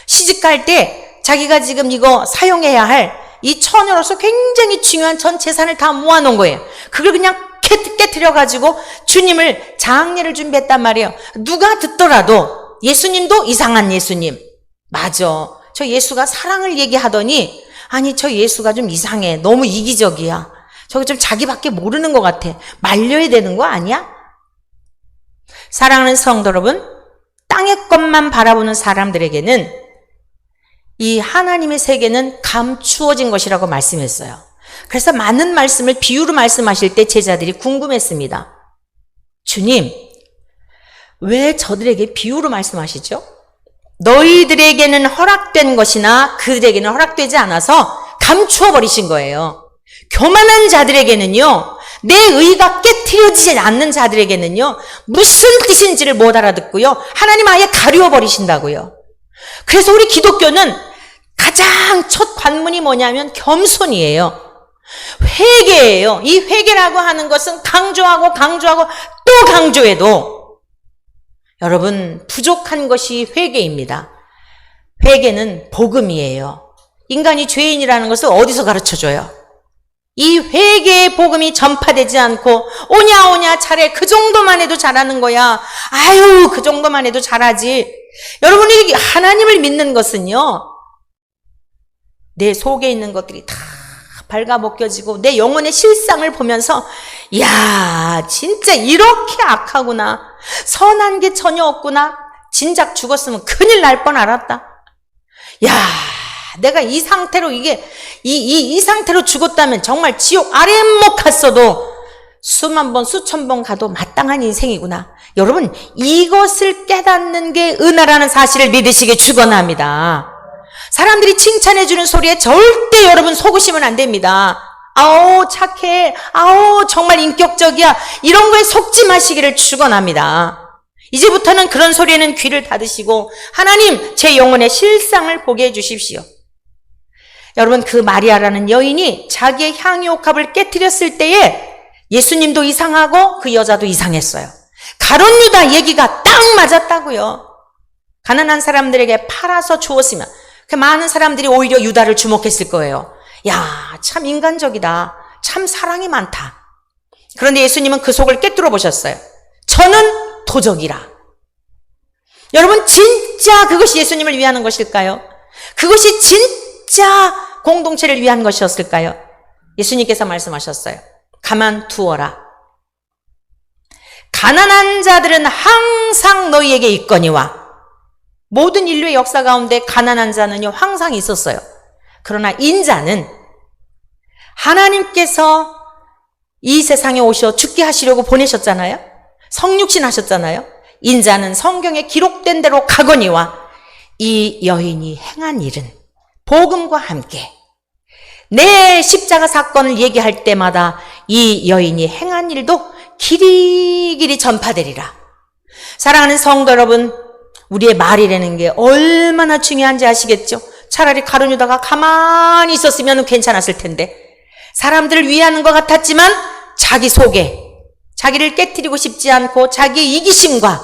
시집갈 때 자기가 지금 이거 사용해야 할 이 처녀로서 굉장히 중요한 전 재산을 다 모아놓은 거예요. 그걸 그냥 깨트려가지고 주님을 장례를 준비했단 말이에요. 누가 듣더라도 예수님도 이상한 예수님. 맞아. 저 예수가 사랑을 얘기하더니 아니 저 예수가 좀 이상해. 너무 이기적이야. 저거 좀 자기밖에 모르는 것 같아. 말려야 되는 거 아니야? 사랑하는 성도 여러분, 땅의 것만 바라보는 사람들에게는 이 하나님의 세계는 감추어진 것이라고 말씀했어요. 그래서 많은 말씀을 비유로 말씀하실 때 제자들이 궁금했습니다. 주님, 왜 저들에게 비유로 말씀하시죠? 너희들에게는 허락된 것이나 그들에게는 허락되지 않아서 감추어 버리신 거예요. 교만한 자들에게는요, 내 의가 깨트려지지 않는 자들에게는요, 무슨 뜻인지를 못 알아듣고요, 하나님 아예 가리워 버리신다고요. 그래서 우리 기독교는 가장 첫 관문이 뭐냐면 겸손이에요. 회개예요. 이 회개라고 하는 것은 강조하고 또 강조해도 여러분 부족한 것이 회개입니다. 회개는 복음이에요. 인간이 죄인이라는 것을 어디서 가르쳐줘요? 이 회개의 복음이 전파되지 않고 오냐 차례 그 정도만 해도 잘하는 거야. 아유, 그 정도만 해도 잘하지. 여러분이 하나님을 믿는 것은요, 내 속에 있는 것들이 다 발가벗겨지고 내 영혼의 실상을 보면서 야, 진짜 이렇게 악하구나. 선한 게 전혀 없구나. 진작 죽었으면 큰일 날 뻔 알았다. 야, 내가 이 상태로 이 상태로 죽었다면 정말 지옥 아랫목 갔어도 수만 번, 수천 번 가도 마땅한 인생이구나. 여러분, 이것을 깨닫는 게 은혜라는 사실을 믿으시기 축원합니다. 사람들이 칭찬해주는 소리에 절대 여러분 속으시면 안 됩니다. 아우, 착해. 아우, 정말 인격적이야. 이런 거에 속지 마시기를 축원합니다. 이제부터는 그런 소리에는 귀를 닫으시고 하나님, 제 영혼의 실상을 보게 해주십시오. 여러분, 그 마리아라는 여인이 자기의 향유옥합을 깨뜨렸을 때에 예수님도 이상하고 그 여자도 이상했어요. 가룟 유다 얘기가 딱 맞았다고요. 가난한 사람들에게 팔아서 주었으면 그 많은 사람들이 오히려 유다를 주목했을 거예요. 야, 참 인간적이다. 참 사랑이 많다. 그런데 예수님은 그 속을 깨뜨려 보셨어요. 저는 도적이라. 여러분, 진짜 그것이 예수님을 위하는 것일까요? 그것이 진짜 공동체를 위한 것이었을까요? 예수님께서 말씀하셨어요. 가만두어라. 가난한 자들은 항상 너희에게 있거니와. 모든 인류의 역사 가운데 가난한 자는요, 항상 있었어요. 그러나 인자는 하나님께서 이 세상에 오셔 죽게 하시려고 보내셨잖아요. 성육신 하셨잖아요. 인자는 성경에 기록된 대로 가거니와 이 여인이 행한 일은 복음과 함께 내 십자가 사건을 얘기할 때마다 이 여인이 행한 일도 길이길이 전파되리라. 사랑하는 성도 여러분, 우리의 말이라는 게 얼마나 중요한지 아시겠죠? 차라리 가룟 유다가 가만히 있었으면 괜찮았을 텐데, 사람들을 위하는 것 같았지만 자기 속에 자기를 깨트리고 싶지 않고 자기의 이기심과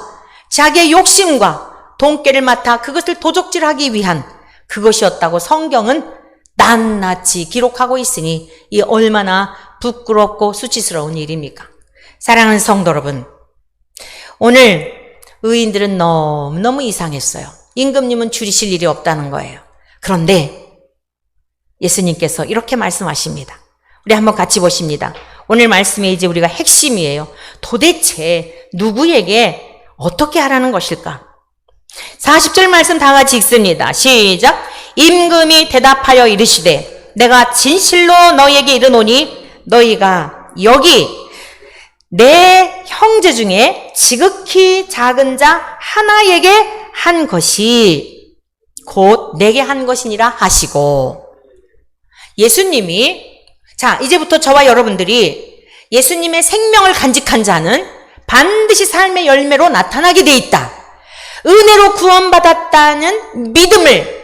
자기의 욕심과 돈깨를 맡아 그것을 도적질하기 위한 그것이었다고 성경은 낱낱이 기록하고 있으니 이 얼마나 부끄럽고 수치스러운 일입니까? 사랑하는 성도 여러분, 오늘 의인들은 너무너무 이상했어요. 임금님은 줄이실 일이 없다는 거예요. 그런데 예수님께서 이렇게 말씀하십니다. 우리 한번 같이 보십니다. 오늘 말씀에 이제 우리가 핵심이에요. 도대체 누구에게 어떻게 하라는 것일까? 40절 말씀 다 같이 읽습니다. 시작. 임금이 대답하여 이르시되 내가 진실로 너희에게 이르노니 너희가 여기 내 형제 중에 지극히 작은 자 하나에게 한 것이 곧 내게 한 것이니라 하시고, 예수님이, 자, 이제부터 저와 여러분들이 예수님의 생명을 간직한 자는 반드시 삶의 열매로 나타나게 돼 있다. 은혜로 구원받았다는 믿음을,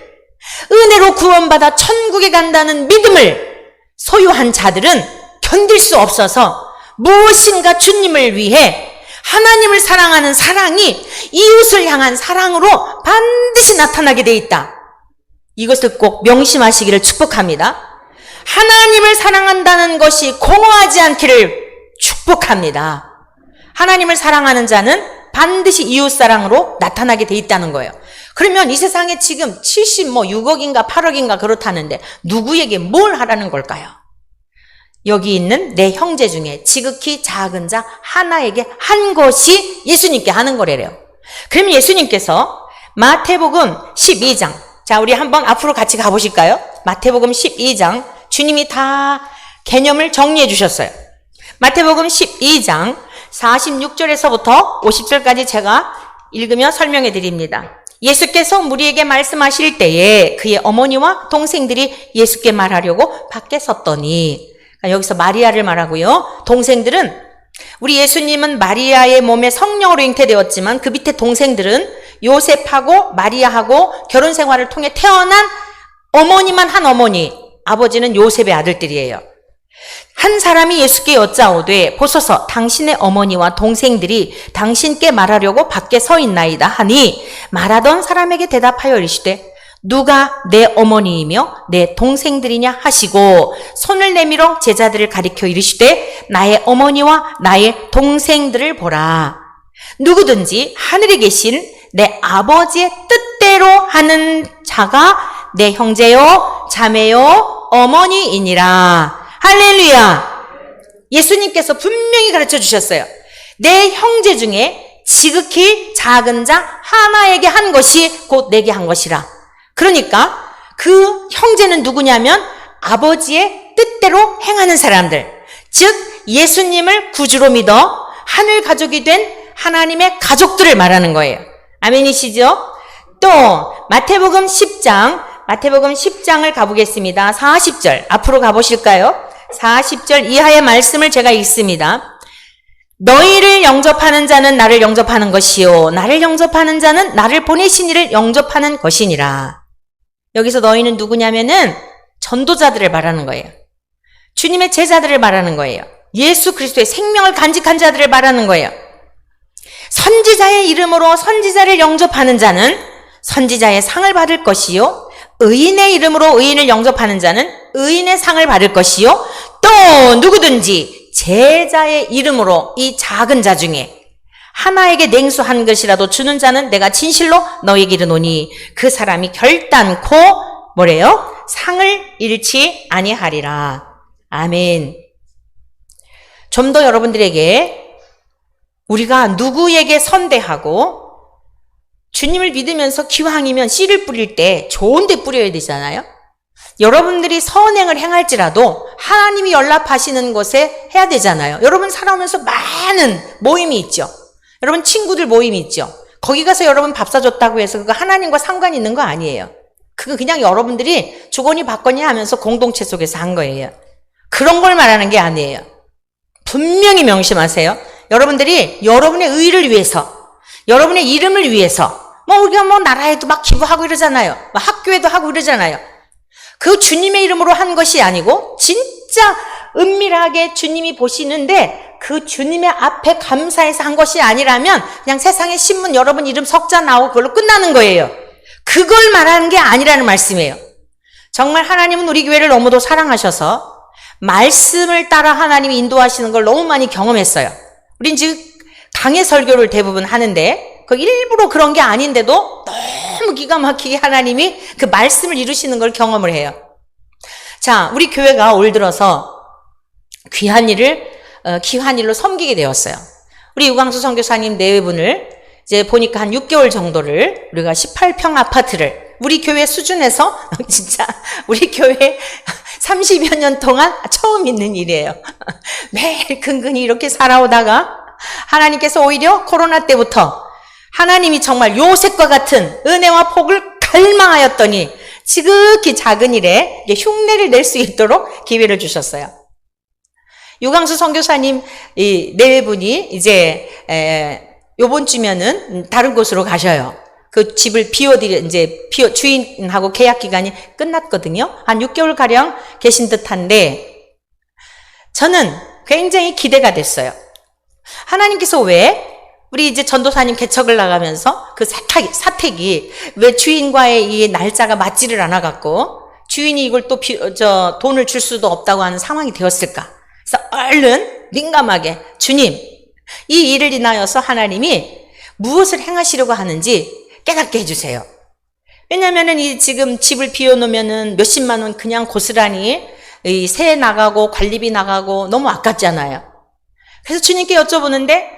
은혜로 구원받아 천국에 간다는 믿음을 소유한 자들은 견딜 수 없어서 무엇인가 주님을 위해 하나님을 사랑하는 사랑이 이웃을 향한 사랑으로 반드시 나타나게 돼 있다. 이것을 꼭 명심하시기를 축복합니다. 하나님을 사랑한다는 것이 공허하지 않기를 축복합니다. 하나님을 사랑하는 자는 반드시 이웃사랑으로 나타나게 돼 있다는 거예요. 그러면 이 세상에 지금 6억인가 8억인가 그렇다는데 누구에게 뭘 하라는 걸까요? 여기 있는 내 형제 중에 지극히 작은 자 하나에게 한 것이 예수님께 하는 거래요. 그러면 예수님께서 마태복음 12장, 자, 우리 한번 앞으로 같이 가보실까요? 마태복음 12장, 주님이 다 개념을 정리해 주셨어요. 마태복음 12장 46절에서부터 50절까지 제가 읽으며 설명해 드립니다. 예수께서 무리에게 말씀하실 때에 그의 어머니와 동생들이 예수께 말하려고 밖에 섰더니, 여기서 마리아를 말하고요. 동생들은, 우리 예수님은 마리아의 몸에 성령으로 잉태되었지만 그 밑에 동생들은 요셉하고 마리아하고 결혼 생활을 통해 태어난 어머니만 한 어머니, 아버지는 요셉의 아들들이에요. 한 사람이 예수께 여짜오되 보소서 당신의 어머니와 동생들이 당신께 말하려고 밖에 서 있나이다 하니, 말하던 사람에게 대답하여 이르시되 누가 내 어머니이며 내 동생들이냐 하시고 손을 내밀어 제자들을 가리켜 이르시되 나의 어머니와 나의 동생들을 보라. 누구든지 하늘에 계신 내 아버지의 뜻대로 하는 자가 내 형제요 자매요 어머니이니라. 할렐루야. 예수님께서 분명히 가르쳐 주셨어요. 내 형제 중에 지극히 작은 자 하나에게 한 것이 곧 내게 한 것이라. 그러니까 그 형제는 누구냐면 아버지의 뜻대로 행하는 사람들, 즉 예수님을 구주로 믿어 하늘 가족이 된 하나님의 가족들을 말하는 거예요. 아멘이시죠? 또 마태복음 10장을 가보겠습니다. 40절 앞으로 가보실까요? 40절 이하의 말씀을 제가 읽습니다. 너희를 영접하는 자는 나를 영접하는 것이요 나를 영접하는 자는 나를 보내신 이를 영접하는 것이니라. 여기서 너희는 누구냐면은 전도자들을 말하는 거예요. 주님의 제자들을 말하는 거예요. 예수 그리스도의 생명을 간직한 자들을 말하는 거예요. 선지자의 이름으로 선지자를 영접하는 자는 선지자의 상을 받을 것이요 의인의 이름으로 의인을 영접하는 자는 의인의 상을 받을 것이요 또 누구든지 제자의 이름으로 이 작은 자 중에 하나에게 냉수 한 것이라도 주는 자는 내가 진실로 너에게 이르노니 그 사람이 결단코 뭐래요? 상을 잃지 아니하리라. 아멘. 좀 더 여러분들에게 우리가 누구에게 선대하고 주님을 믿으면서 기왕이면 씨를 뿌릴 때 좋은 데 뿌려야 되잖아요. 여러분들이 선행을 행할지라도 하나님이 연락하시는 곳에 해야 되잖아요. 여러분 살아오면서 많은 모임이 있죠. 여러분 친구들 모임이 있죠. 거기 가서 여러분 밥 사줬다고 해서 그거 하나님과 상관이 있는 거 아니에요. 그거 그냥 여러분들이 주거니 받거니 하면서 공동체 속에서 한 거예요. 그런 걸 말하는 게 아니에요. 분명히 명심하세요. 여러분들이 여러분의 의를 위해서, 여러분의 이름을 위해서, 우리가 나라에도 막 기부하고 이러잖아요. 학교에도 하고 이러잖아요. 그 주님의 이름으로 한 것이 아니고 진짜 은밀하게 주님이 보시는데 그 주님의 앞에 감사해서 한 것이 아니라면 그냥 세상에 신문 여러분 이름 석자 나오고 그걸로 끝나는 거예요. 그걸 말하는 게 아니라는 말씀이에요. 정말 하나님은 우리 교회를 너무도 사랑하셔서 말씀을 따라 하나님이 인도하시는 걸 너무 많이 경험했어요. 우린 지금 강해 설교를 대부분 하는데 그 일부러 그런 게 아닌데도 너무 기가 막히게 하나님이 그 말씀을 이루시는 걸 경험을 해요. 자, 우리 교회가 올 들어서 귀한 일로 섬기게 되었어요. 우리 유광수 선교사님 네 분을 이제 보니까 한 6개월 정도를 우리가 18평 아파트를 우리 교회 수준에서 진짜 우리 교회 30여 년 동안 처음 있는 일이에요. 매일 근근히 이렇게 살아오다가 하나님께서 오히려 코로나 때부터 하나님이 정말 요셉과 같은 은혜와 복을 갈망하였더니 지극히 작은 일에 흉내를 낼 수 있도록 기회를 주셨어요. 유광수 선교사님 이 네 분이 이제 요번 주면은 다른 곳으로 가셔요. 그 집을 주인하고 계약 기간이 끝났거든요. 한 6개월 가량 계신 듯한데 저는 굉장히 기대가 됐어요. 하나님께서 왜 우리 이제 전도사님 개척을 나가면서 그 사택이 왜 주인과의 이 날짜가 맞지를 않아 갖고 주인이 이걸 또 돈을 줄 수도 없다고 하는 상황이 되었을까? 그래서 얼른 민감하게 주님, 이 일을 인하여서 하나님이 무엇을 행하시려고 하는지 깨닫게 해주세요. 왜냐면은 이 지금 집을 비워놓으면은 몇십만 원 그냥 고스란히 이 세 나가고 관리비 나가고 너무 아깝잖아요. 그래서 주님께 여쭤보는데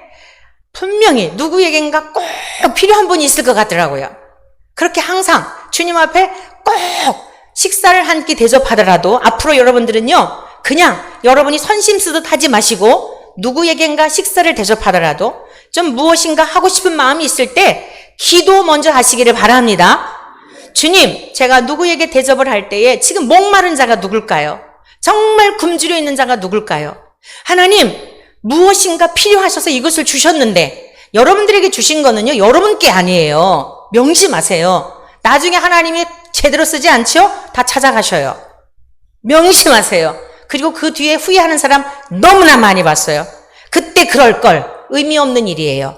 분명히 누구에겐가 꼭 필요한 분이 있을 것 같더라고요. 그렇게 항상 주님 앞에 꼭 식사를 한 끼 대접하더라도 앞으로 여러분들은요, 그냥 여러분이 선심 쓰듯 하지 마시고 누구에겐가 식사를 대접하더라도 좀 무엇인가 하고 싶은 마음이 있을 때 기도 먼저 하시기를 바랍니다. 주님, 제가 누구에게 대접을 할 때에 지금 목마른 자가 누굴까요? 정말 굶주려 있는 자가 누굴까요? 하나님, 무엇인가 필요하셔서 이것을 주셨는데 여러분들에게 주신 거는요, 여러분께 아니에요. 명심하세요. 나중에 하나님이 제대로 쓰지 않죠? 다 찾아가셔요. 명심하세요. 그리고 그 뒤에 후회하는 사람 너무나 많이 봤어요. 그때 그럴 걸. 의미 없는 일이에요.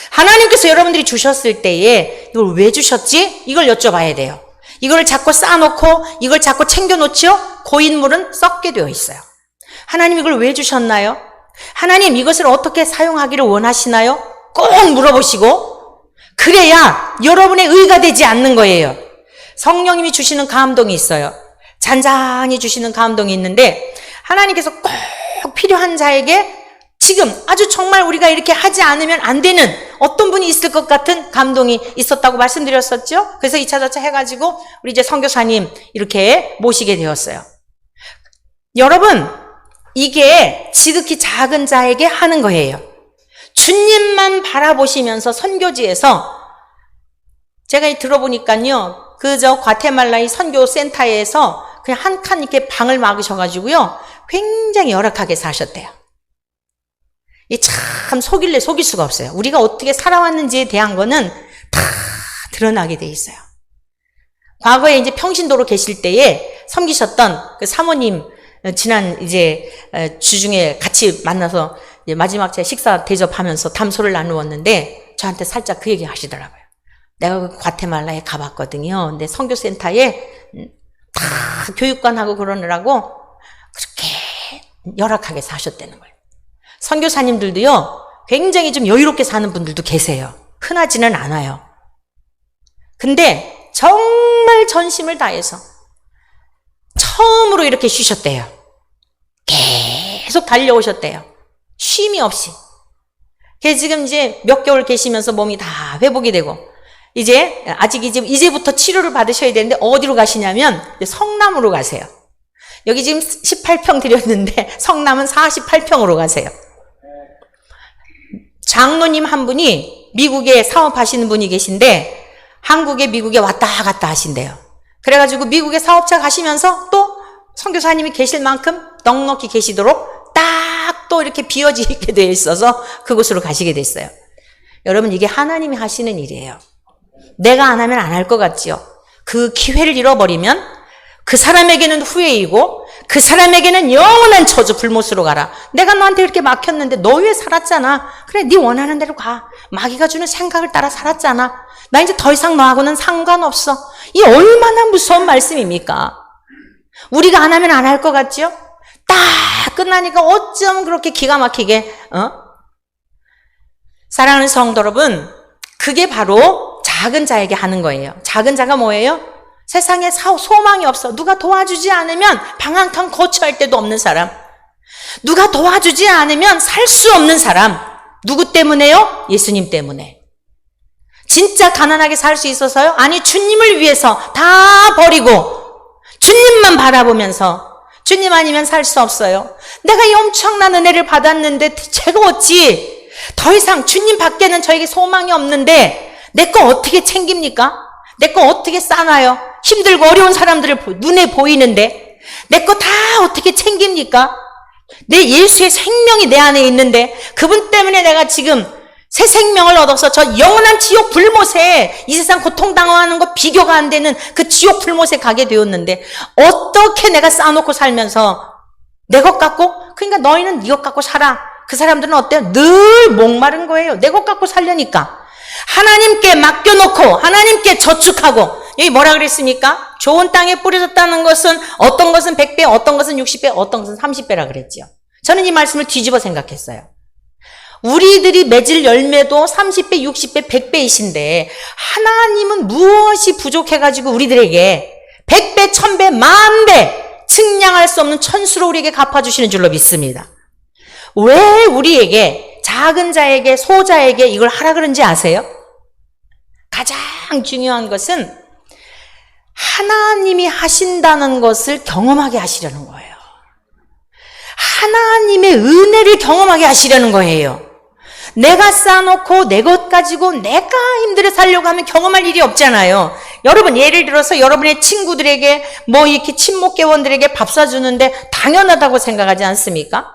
하나님께서 여러분들이 주셨을 때에 이걸 왜 주셨지? 이걸 여쭤봐야 돼요. 이걸 자꾸 쌓아놓고 이걸 자꾸 챙겨놓지요? 고인물은 썩게 되어 있어요. 하나님 이걸 왜 주셨나요? 하나님 이것을 어떻게 사용하기를 원하시나요? 꼭 물어보시고 그래야 여러분의 의가 되지 않는 거예요. 성령님이 주시는 감동이 있어요. 잔잔히 주시는 감동이 있는데 하나님께서 꼭 필요한 자에게 지금 아주 정말 우리가 이렇게 하지 않으면 안 되는 어떤 분이 있을 것 같은 감동이 있었다고 말씀드렸었죠. 그래서 2차 저차 해가지고 우리 이제 선교사님 이렇게 모시게 되었어요. 여러분 이게 지극히 작은 자에게 하는 거예요. 주님만 바라보시면서 선교지에서 제가 들어보니까요, 그저 과테말라의 선교센터에서 그냥 한 칸 이렇게 방을 막으셔가지고요, 굉장히 열악하게 사셨대요. 이 참 속일래 속일 수가 없어요. 우리가 어떻게 살아왔는지에 대한 거는 다 드러나게 돼 있어요. 과거에 이제 평신도로 계실 때에 섬기셨던 그 사모님, 지난 이제 주중에 같이 만나서 이제 마지막 제 식사 대접하면서 담소를 나누었는데 저한테 살짝 그 얘기 하시더라고요. 내가 그 과테말라에 가봤거든요. 근데 선교센터에 다 교육관하고 그러느라고 그렇게 열악하게 사셨다는 거예요. 선교사님들도요, 굉장히 좀 여유롭게 사는 분들도 계세요. 흔하지는 않아요. 근데 정말 전심을 다해서 처음으로 이렇게 쉬셨대요. 계속 달려오셨대요. 쉼이 없이. 그래서 지금 이제 몇 개월 계시면서 몸이 다 회복이 되고, 이제 아직 이제부터 치료를 받으셔야 되는데 어디로 가시냐면 성남으로 가세요. 여기 지금 18평 드렸는데 성남은 48평으로 가세요. 장로님 한 분이 미국에 사업하시는 분이 계신데 한국에 미국에 왔다 갔다 하신대요. 그래가지고 미국에 사업차 가시면서 또 선교사님이 계실 만큼 넉넉히 계시도록 딱 또 이렇게 비어지게 되어 있어서 그곳으로 가시게 됐어요. 여러분 이게 하나님이 하시는 일이에요. 내가 안 하면 안 할 것 같지요. 그 기회를 잃어버리면 그 사람에게는 후회이고 그 사람에게는 영원한 저주 불못으로 가라. 내가 너한테 이렇게 막혔는데 너 왜 살았잖아. 그래 네 원하는 대로 가. 마귀가 주는 생각을 따라 살았잖아. 나 이제 더 이상 너하고는 상관없어. 이 얼마나 무서운 말씀입니까? 우리가 안 하면 안 할 것 같지요? 딱 끝나니까 어쩜 그렇게 기가 막히게 사랑하는 성도 여러분, 그게 바로 작은 자에게 하는 거예요. 작은 자가 뭐예요? 세상에 소망이 없어. 누가 도와주지 않으면 방 한 칸 거처할 데도 없는 사람. 누가 도와주지 않으면 살 수 없는 사람. 누구 때문에요? 예수님 때문에. 진짜 가난하게 살 수 있어서요? 아니, 주님을 위해서 다 버리고 주님만 바라보면서 주님 아니면 살 수 없어요. 내가 이 엄청난 은혜를 받았는데 제가 어찌 더 이상 주님 밖에는 저에게 소망이 없는데 내 거 어떻게 챙깁니까? 내 거 어떻게 싸나요? 힘들고 어려운 사람들을 눈에 보이는데 내 거 다 어떻게 챙깁니까? 내 예수의 생명이 내 안에 있는데 그분 때문에 내가 지금 새 생명을 얻어서 저 영원한 지옥 불못에 이 세상 고통당하는 거 비교가 안 되는 그 지옥 불못에 가게 되었는데 어떻게 내가 쌓아놓고 살면서 내 것 갖고? 그러니까 너희는 네 것 갖고 살아. 그 사람들은 어때요? 늘 목마른 거예요. 내 것 갖고 살려니까. 하나님께 맡겨놓고 하나님께 저축하고 여기 뭐라 그랬습니까? 좋은 땅에 뿌려졌다는 것은 어떤 것은 100배, 어떤 것은 60배, 어떤 것은 30배라 그랬지요. 저는 이 말씀을 뒤집어 생각했어요. 우리들이 맺을 열매도 30배, 60배, 100배이신데 하나님은 무엇이 부족해가지고 우리들에게 100배, 1000배, 만배 측량할 수 없는 천수로 우리에게 갚아주시는 줄로 믿습니다. 왜 우리에게 작은 자에게 소자에게 이걸 하라 그런지 아세요? 가장 중요한 것은 하나님이 하신다는 것을 경험하게 하시려는 거예요. 하나님의 은혜를 경험하게 하시려는 거예요. 내가 쌓아놓고 내 것 가지고 내가 힘들어 살려고 하면 경험할 일이 없잖아요. 여러분 예를 들어서 여러분의 친구들에게 뭐 이렇게 친목회원들에게 밥 사주는데 당연하다고 생각하지 않습니까?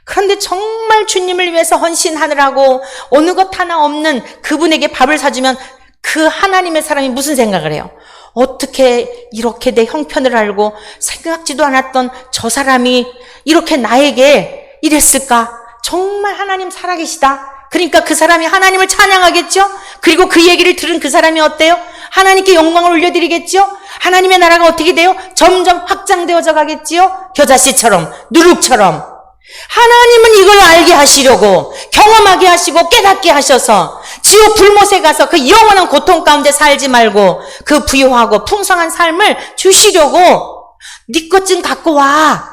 그런데 정말 주님을 위해서 헌신하느라고 어느 것 하나 없는 그분에게 밥을 사주면 그 하나님의 사람이 무슨 생각을 해요? 어떻게 이렇게 내 형편을 알고 생각지도 않았던 저 사람이 이렇게 나에게 이랬을까? 정말 하나님 살아계시다. 그러니까 그 사람이 하나님을 찬양하겠죠? 그리고 그 얘기를 들은 그 사람이 어때요? 하나님께 영광을 올려드리겠죠? 하나님의 나라가 어떻게 돼요? 점점 확장되어져 가겠지요? 겨자씨처럼, 누룩처럼. 하나님은 이걸 알게 하시려고, 경험하게 하시고 깨닫게 하셔서 지옥 불못에 가서 그 영원한 고통 가운데 살지 말고 그 부유하고 풍성한 삶을 주시려고 네 것 좀 갖고 와.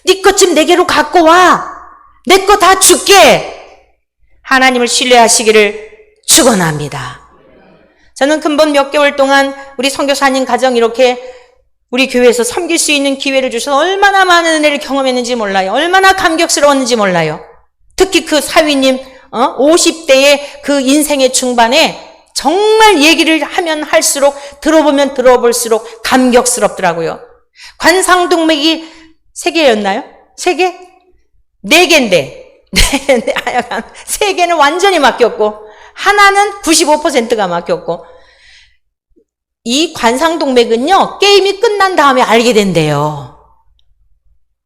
네 것 좀 내게로 갖고 와. 내 거 다 줄게. 하나님을 신뢰하시기를 축원합니다. 저는 근본 몇 개월 동안 우리 선교사님 가정 이렇게 우리 교회에서 섬길 수 있는 기회를 주셔서 얼마나 많은 은혜를 경험했는지 몰라요. 얼마나 감격스러웠는지 몰라요. 특히 그 사위님 50대의 그 인생의 중반에 정말 얘기를 하면 할수록 들어보면 들어볼수록 감격스럽더라고요. 관상동맥이 3개였나요? 3개? 4개인데 3개는 완전히 막혔고 하나는 95%가 막혔고 이 관상동맥은요 게임이 끝난 다음에 알게 된대요.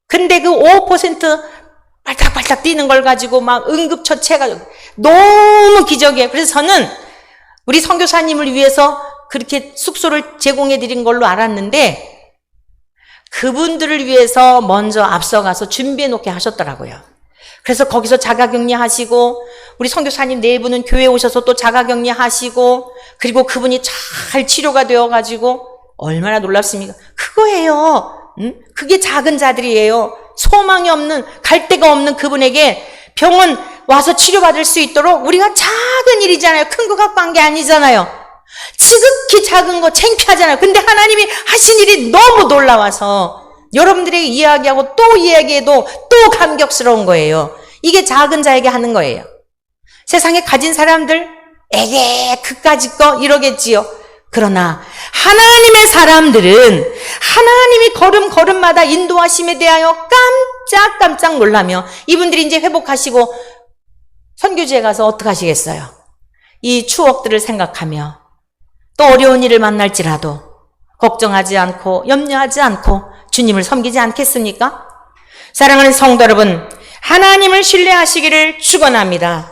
근데 그 5% 발딱발딱 뛰는 걸 가지고 막 응급처치해가지고 너무 기적이에요. 그래서 저는 우리 선교사님을 위해서 그렇게 숙소를 제공해 드린 걸로 알았는데 그분들을 위해서 먼저 앞서가서 준비해 놓게 하셨더라고요. 그래서 거기서 자가격리 하시고 우리 선교사님 4분은 교회에 오셔서 또 자가격리 하시고 그리고 그분이 잘 치료가 되어가지고 얼마나 놀랍습니까? 그거예요. 그게 작은 자들이에요. 소망이 없는, 갈 데가 없는 그분에게 병원 와서 치료받을 수 있도록 우리가 작은 일이잖아요. 큰 거 갖고 한 게 아니잖아요. 지극히 작은 거 창피하잖아요. 근데 하나님이 하신 일이 너무 놀라워서 여러분들에게 이야기하고 또 이야기해도 또 감격스러운 거예요. 이게 작은 자에게 하는 거예요. 세상에 가진 사람들 에게 그까짓 거 이러겠지요. 그러나 하나님의 사람들은 하나님이 걸음걸음마다 인도하심에 대하여 깜짝깜짝 놀라며 이분들이 이제 회복하시고 선교지에 가서 어떻게 하시겠어요? 이 추억들을 생각하며 또 어려운 일을 만날지라도 걱정하지 않고 염려하지 않고 주님을 섬기지 않겠습니까? 사랑하는 성도 여러분, 하나님을 신뢰하시기를 축원합니다.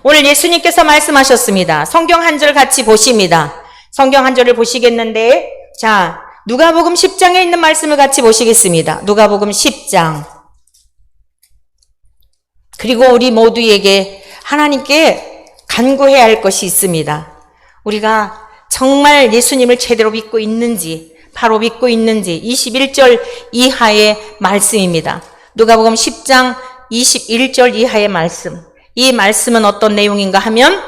오늘 예수님께서 말씀하셨습니다. 성경 한 절 같이 보십니다. 성경 한 절을 보시겠는데, 자, 누가복음 10장에 있는 말씀을 같이 보시겠습니다. 누가복음 10장. 그리고 우리 모두에게 하나님께 간구해야 할 것이 있습니다. 우리가 정말 예수님을 제대로 믿고 있는지, 바로 믿고 있는지 21절 이하의 말씀입니다. 누가복음 10장 21절 이하의 말씀. 이 말씀은 어떤 내용인가 하면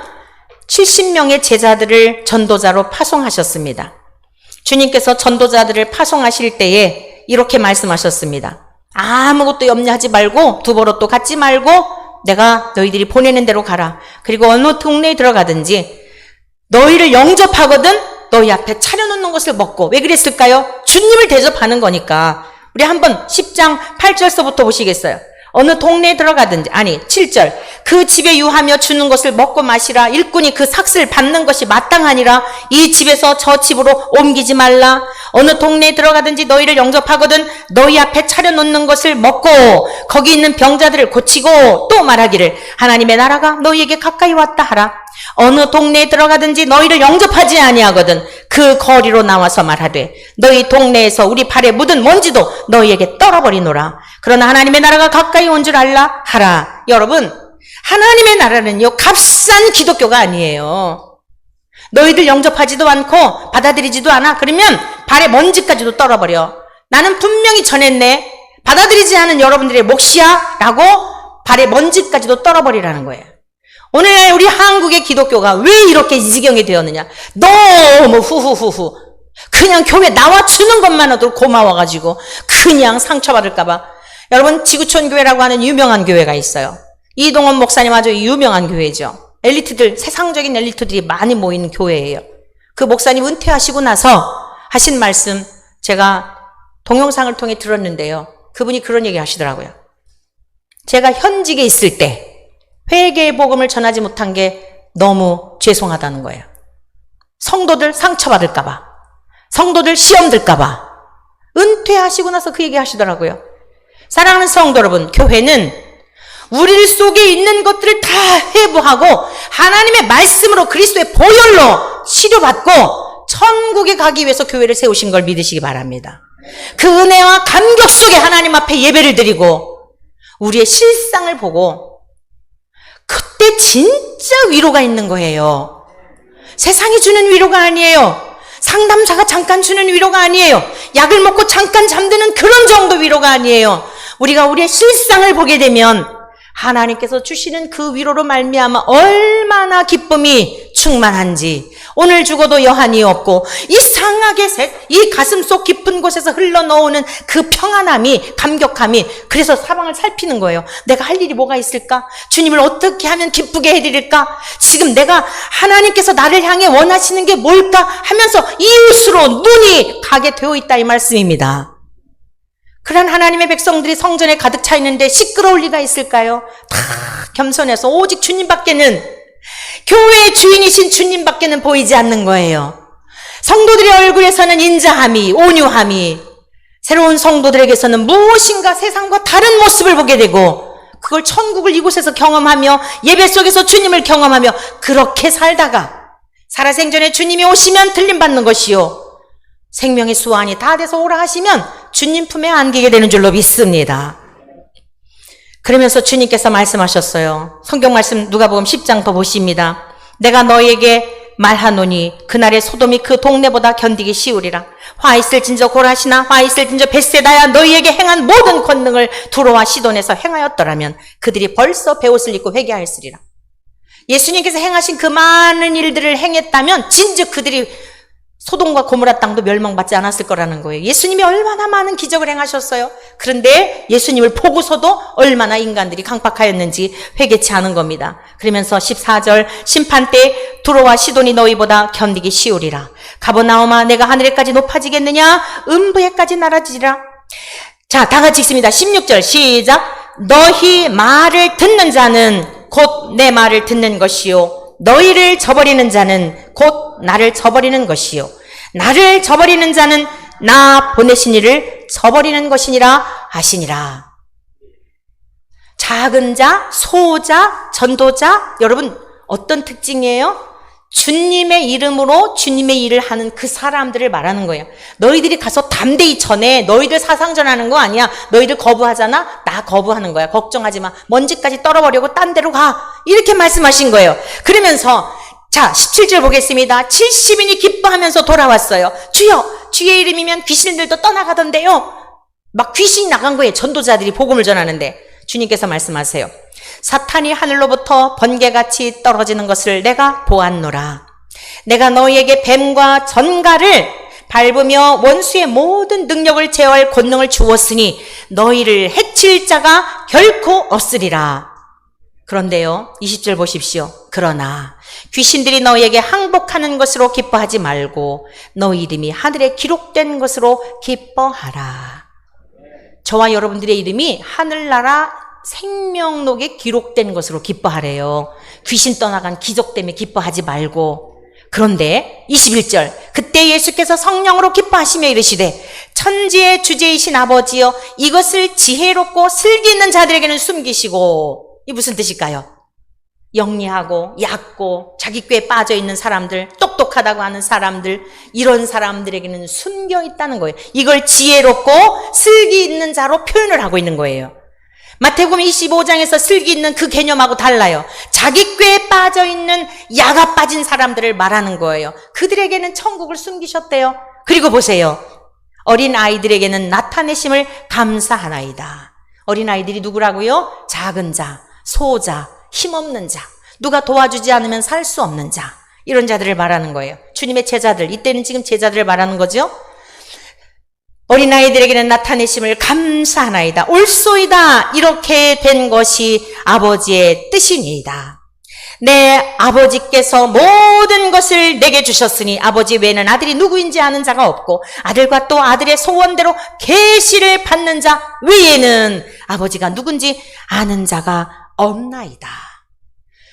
70명의 제자들을 전도자로 파송하셨습니다. 주님께서 전도자들을 파송하실 때에 이렇게 말씀하셨습니다. 아무것도 염려하지 말고 두버릇도 갖지 말고 내가 너희들이 보내는 대로 가라. 그리고 어느 동네에 들어가든지 너희를 영접하거든 너희 앞에 차려놓는 것을 먹고. 왜 그랬을까요? 주님을 대접하는 거니까. 우리 한번 10장 8절서부터 보시겠어요? 어느 동네에 들어가든지, 아니 7절, 그 집에 유하며 주는 것을 먹고 마시라. 일꾼이 그 삭슬 받는 것이 마땅하니라. 이 집에서 저 집으로 옮기지 말라. 어느 동네에 들어가든지 너희를 영접하거든 너희 앞에 차려놓는 것을 먹고 거기 있는 병자들을 고치고 또 말하기를 하나님의 나라가 너희에게 가까이 왔다 하라. 어느 동네에 들어가든지 너희를 영접하지 아니하거든 그 거리로 나와서 말하되 너희 동네에서 우리 발에 묻은 먼지도 너희에게 떨어버리노라. 그러나 하나님의 나라가 가까이 온 줄 알라 하라. 여러분, 하나님의 나라는요 값싼 기독교가 아니에요. 너희들 영접하지도 않고 받아들이지도 않아. 그러면 발에 먼지까지도 떨어버려. 나는 분명히 전했네. 받아들이지 않은 여러분들의 몫이야 라고 발에 먼지까지도 떨어버리라는 거예요. 오늘날 우리 한국의 기독교가 왜 이렇게 이 지경이 되었느냐. 너무 후후후후 그냥 교회 나와주는 것만으로도 고마워가지고 그냥 상처받을까봐. 여러분, 지구촌 교회라고 하는 유명한 교회가 있어요. 이동원 목사님 아주 유명한 교회죠. 엘리트들, 세상적인 엘리트들이 많이 모이는 교회예요. 그 목사님 은퇴하시고 나서 하신 말씀 제가 동영상을 통해 들었는데요. 그분이 그런 얘기 하시더라고요. 제가 현직에 있을 때 회개의 복음을 전하지 못한 게 너무 죄송하다는 거예요. 성도들 상처받을까 봐, 성도들 시험 들까 봐. 은퇴하시고 나서 그 얘기 하시더라고요. 사랑하는 성도 여러분, 교회는 우리 속에 있는 것들을 다 회부하고 하나님의 말씀으로 그리스도의 보혈로 치료받고 천국에 가기 위해서 교회를 세우신 걸 믿으시기 바랍니다. 그 은혜와 감격 속에 하나님 앞에 예배를 드리고 우리의 실상을 보고 그때 진짜 위로가 있는 거예요. 세상이 주는 위로가 아니에요. 상담사가 잠깐 주는 위로가 아니에요. 약을 먹고 잠깐 잠드는 그런 정도 위로가 아니에요. 우리가 우리의 실상을 보게 되면 하나님께서 주시는 그 위로로 말미암아 얼마나 기쁨이 충만한지, 오늘 죽어도 여한이 없고 이상하게 이 가슴속 깊은 곳에서 흘러나오는 그 평안함이, 감격함이, 그래서 사방을 살피는 거예요. 내가 할 일이 뭐가 있을까? 주님을 어떻게 하면 기쁘게 해드릴까? 지금 내가 하나님께서 나를 향해 원하시는 게 뭘까? 하면서 이웃으로 눈이 가게 되어 있다, 이 말씀입니다. 그런 하나님의 백성들이 성전에 가득 차 있는데 시끄러울 리가 있을까요? 다 겸손해서 오직 주님밖에는, 교회의 주인이신 주님밖에는 보이지 않는 거예요. 성도들의 얼굴에서는 인자함이, 온유함이, 새로운 성도들에게서는 무엇인가 세상과 다른 모습을 보게 되고, 그걸 천국을 이곳에서 경험하며 예배 속에서 주님을 경험하며 그렇게 살다가 살아생전에 주님이 오시면 들림받는 것이요, 생명의 수완이 다 돼서 오라 하시면 주님 품에 안기게 되는 줄로 믿습니다. 그러면서 주님께서 말씀하셨어요. 성경 말씀 누가복음 10장 더 보십니다. 내가 너희에게 말하노니 그날의 소돔이 그 동네보다 견디기 쉬우리라. 화 있을진저 고라시나 화 있을진저 벳세다야 너희에게 행한 모든 권능을 두로와 시돈에서 행하였더라면 그들이 벌써 베옷을 입고 회개하였으리라. 예수님께서 행하신 그 많은 일들을 행했다면 진즉 그들이 소돔과 고모라 땅도 멸망받지 않았을 거라는 거예요. 예수님이 얼마나 많은 기적을 행하셨어요. 그런데 예수님을 보고서도 얼마나 인간들이 강팍하였는지 회개치 않은 겁니다. 그러면서 14절 심판 때 두로와 시돈이 너희보다 견디기 쉬우리라. 가버나움아 내가 하늘에까지 높아지겠느냐? 음부에까지 날아지리라. 자, 다 같이 읽습니다. 16절 시작. 너희 말을 듣는 자는 곧 내 말을 듣는 것이요 너희를 저버리는 자는 곧 나를 저버리는 것이요 나를 저버리는 자는 나 보내신 이를 저버리는 것이니라 하시니라. 작은 자, 소자, 전도자, 여러분 어떤 특징이에요? 주님의 이름으로 주님의 일을 하는 그 사람들을 말하는 거예요. 너희들이 가서 담대히 전해. 너희들 사상전하는 거 아니야. 너희들 거부하잖아? 나 거부하는 거야. 걱정하지 마. 먼지까지 떨어버리고 딴 데로 가. 이렇게 말씀하신 거예요. 그러면서 자 17절 보겠습니다. 70인이 기뻐하면서 돌아왔어요. 주여, 주의 이름이면 귀신들도 떠나가던데요. 막 귀신이 나간 거예요. 전도자들이 복음을 전하는데 주님께서 말씀하세요. 사탄이 하늘로부터 번개같이 떨어지는 것을 내가 보았노라. 내가 너희에게 뱀과 전갈을 밟으며 원수의 모든 능력을 제어할 권능을 주었으니 너희를 해칠 자가 결코 없으리라. 그런데요 20절 보십시오. 그러나 귀신들이 너희에게 항복하는 것으로 기뻐하지 말고 너희 이름이 하늘에 기록된 것으로 기뻐하라. 저와 여러분들의 이름이 하늘나라 생명록에 기록된 것으로 기뻐하래요. 귀신 떠나간 기적 때문에 기뻐하지 말고. 그런데 21절 그때 예수께서 성령으로 기뻐하시며 이르시되 천지의 주제이신 아버지여 이것을 지혜롭고 슬기 있는 자들에게는 숨기시고. 이 무슨 뜻일까요? 영리하고 얕고 자기 꾀에 빠져있는 사람들, 똑똑하다고 하는 사람들, 이런 사람들에게는 숨겨 있다는 거예요. 이걸 지혜롭고 슬기 있는 자로 표현을 하고 있는 거예요. 마태복음 25장에서 슬기 있는 그 개념하고 달라요. 자기 꾀에 빠져있는 야가 빠진 사람들을 말하는 거예요. 그들에게는 천국을 숨기셨대요. 그리고 보세요. 어린 아이들에게는 나타내심을 감사하나이다. 어린 아이들이 누구라고요? 작은 자, 소자, 힘없는 자, 누가 도와주지 않으면 살 수 없는 자, 이런 자들을 말하는 거예요. 주님의 제자들, 이때는 지금 제자들을 말하는 거죠. 어린아이들에게는 나타내심을 감사하나이다. 옳소이다. 이렇게 된 것이 아버지의 뜻이니이다. 내 아버지께서 모든 것을 내게 주셨으니 아버지 외에는 아들이 누구인지 아는 자가 없고 아들과 또 아들의 소원대로 계시를 받는 자 외에는 아버지가 누군지 아는 자가 없나이다.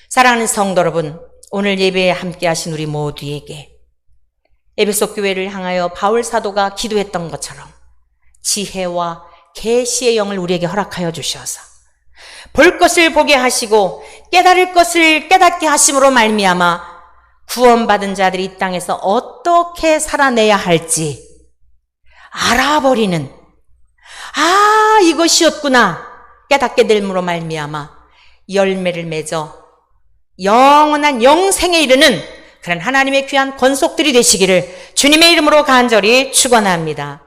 사랑하는 성도 여러분, 오늘 예배에 함께 하신 우리 모두에게 에베소 교회를 향하여 바울 사도가 기도했던 것처럼 지혜와 계시의 영을 우리에게 허락하여 주셔서 볼 것을 보게 하시고 깨달을 것을 깨닫게 하심으로 말미암아 구원받은 자들이 이 땅에서 어떻게 살아내야 할지 알아버리는, 아, 이것이었구나 깨닫게 됨으로 말미암아 열매를 맺어 영원한 영생에 이르는 그런 하나님의 귀한 권속들이 되시기를 주님의 이름으로 간절히 축원합니다.